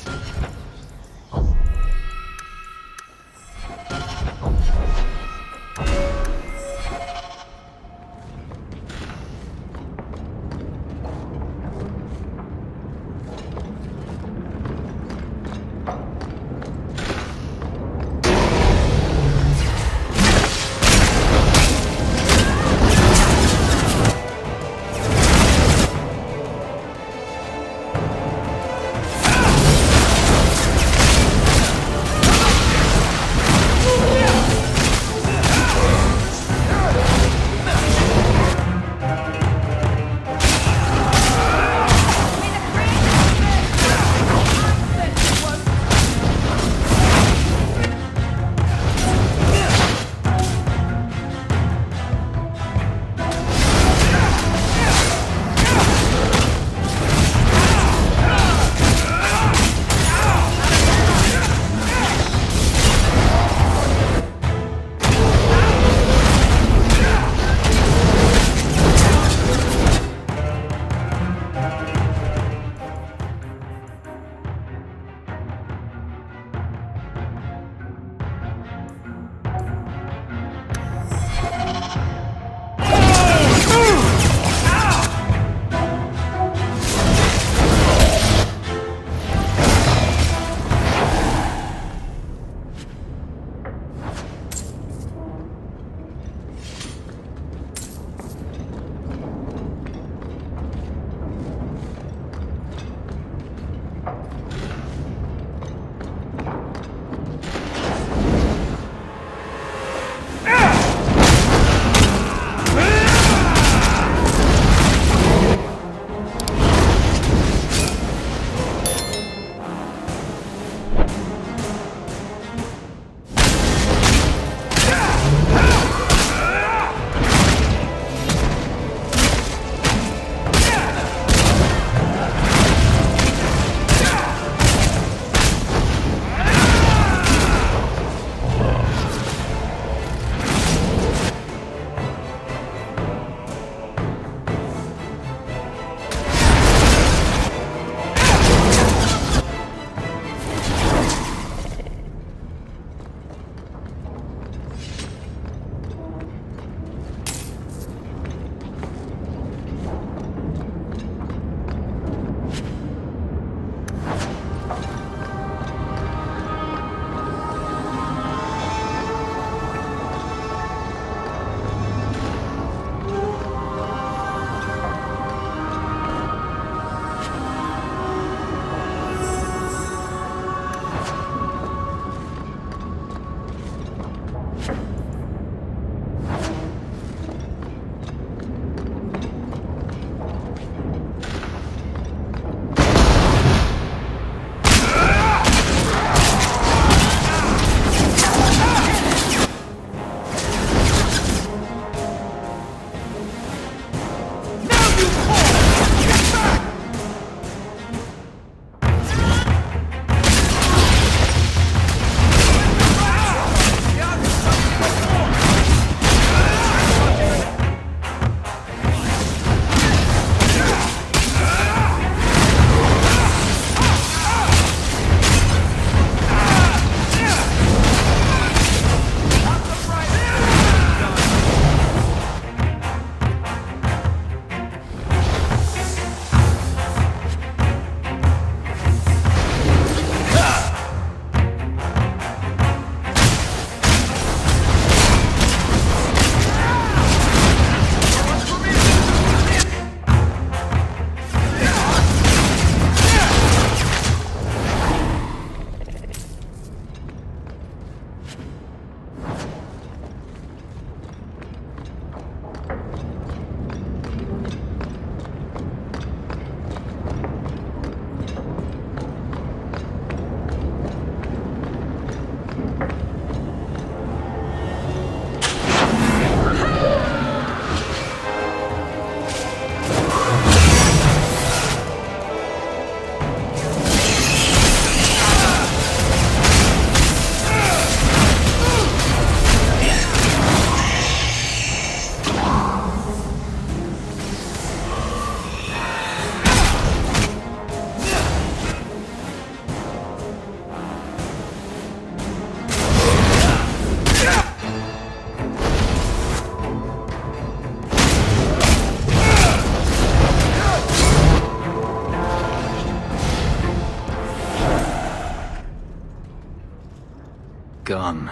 gone.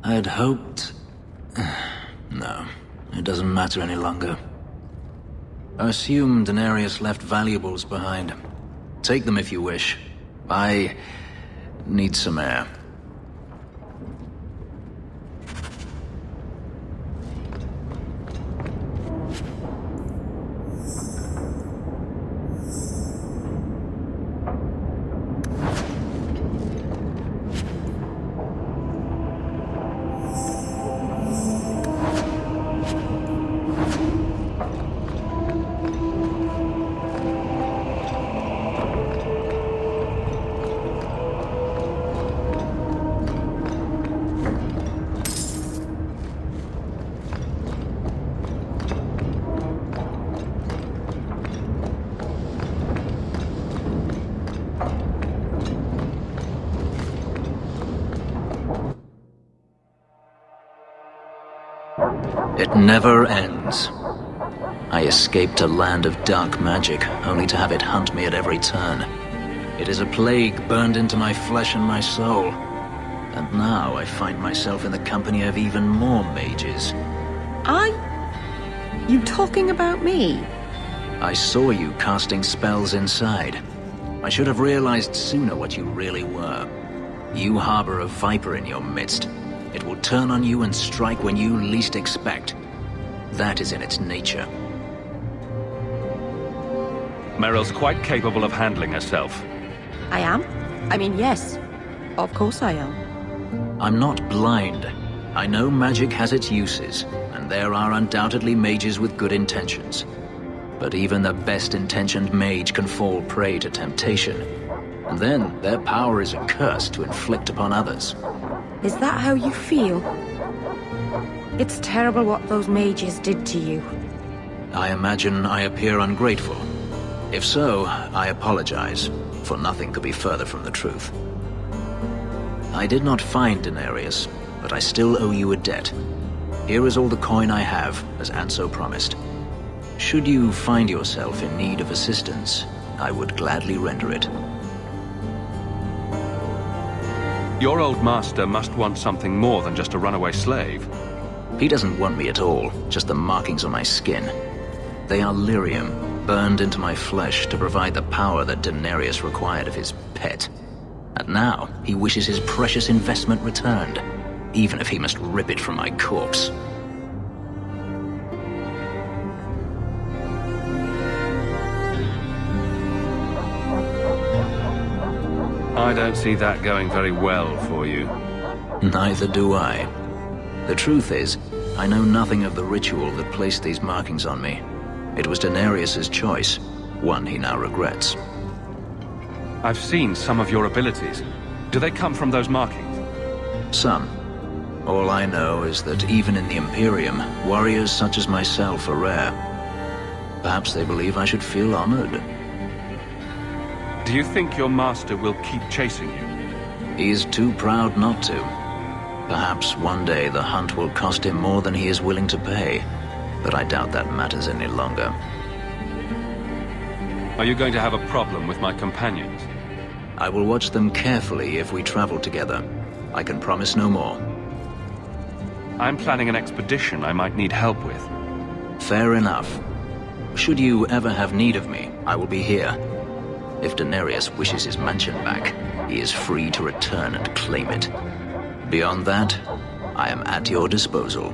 I'd hoped... No, it doesn't matter any longer. I assume Daenerys left valuables behind. Take them if you wish. I need some air. It never ends. I escaped a land of dark magic, only to have it hunt me at every turn. It is a plague burned into my flesh and my soul. And now I find myself in the company of even more mages. You talking about me? I saw you casting spells inside. I should have realized sooner what you really were. You harbor a viper in your midst. It will turn on you and strike when you least expect. That is in its nature. Meryl's quite capable of handling herself. I am? I mean, yes. Of course I am. I'm not blind. I know magic has its uses, and there are undoubtedly mages with good intentions. But even the best-intentioned mage can fall prey to temptation. And then their power is a curse to inflict upon others. Is that how you feel? It's terrible what those mages did to you. I imagine I appear ungrateful. If so, I apologize, for nothing could be further from the truth. I did not find Daenerys, but I still owe you a debt. Here is all the coin I have, as Anso promised. Should you find yourself in need of assistance, I would gladly render it. Your old master must want something more than just a runaway slave. He doesn't want me at all, just the markings on my skin. They are lyrium, burned into my flesh to provide the power that Daenerys required of his pet. And now, he wishes his precious investment returned, even if he must rip it from my corpse. I don't see that going very well for you. Neither do I. The truth is, I know nothing of the ritual that placed these markings on me. It was Daenerys' choice, one he now regrets. I've seen some of your abilities. Do they come from those markings? Some. All I know is that even in the Imperium, warriors such as myself are rare. Perhaps they believe I should feel honored. Do you think your master will keep chasing you? He is too proud not to. Perhaps one day the hunt will cost him more than he is willing to pay, but I doubt that matters any longer. Are you going to have a problem with my companions? I will watch them carefully if we travel together. I can promise no more. I'm planning an expedition I might need help with. Fair enough. Should you ever have need of me, I will be here. If Daenerys wishes his mansion back, he is free to return and claim it. Beyond that, I am at your disposal.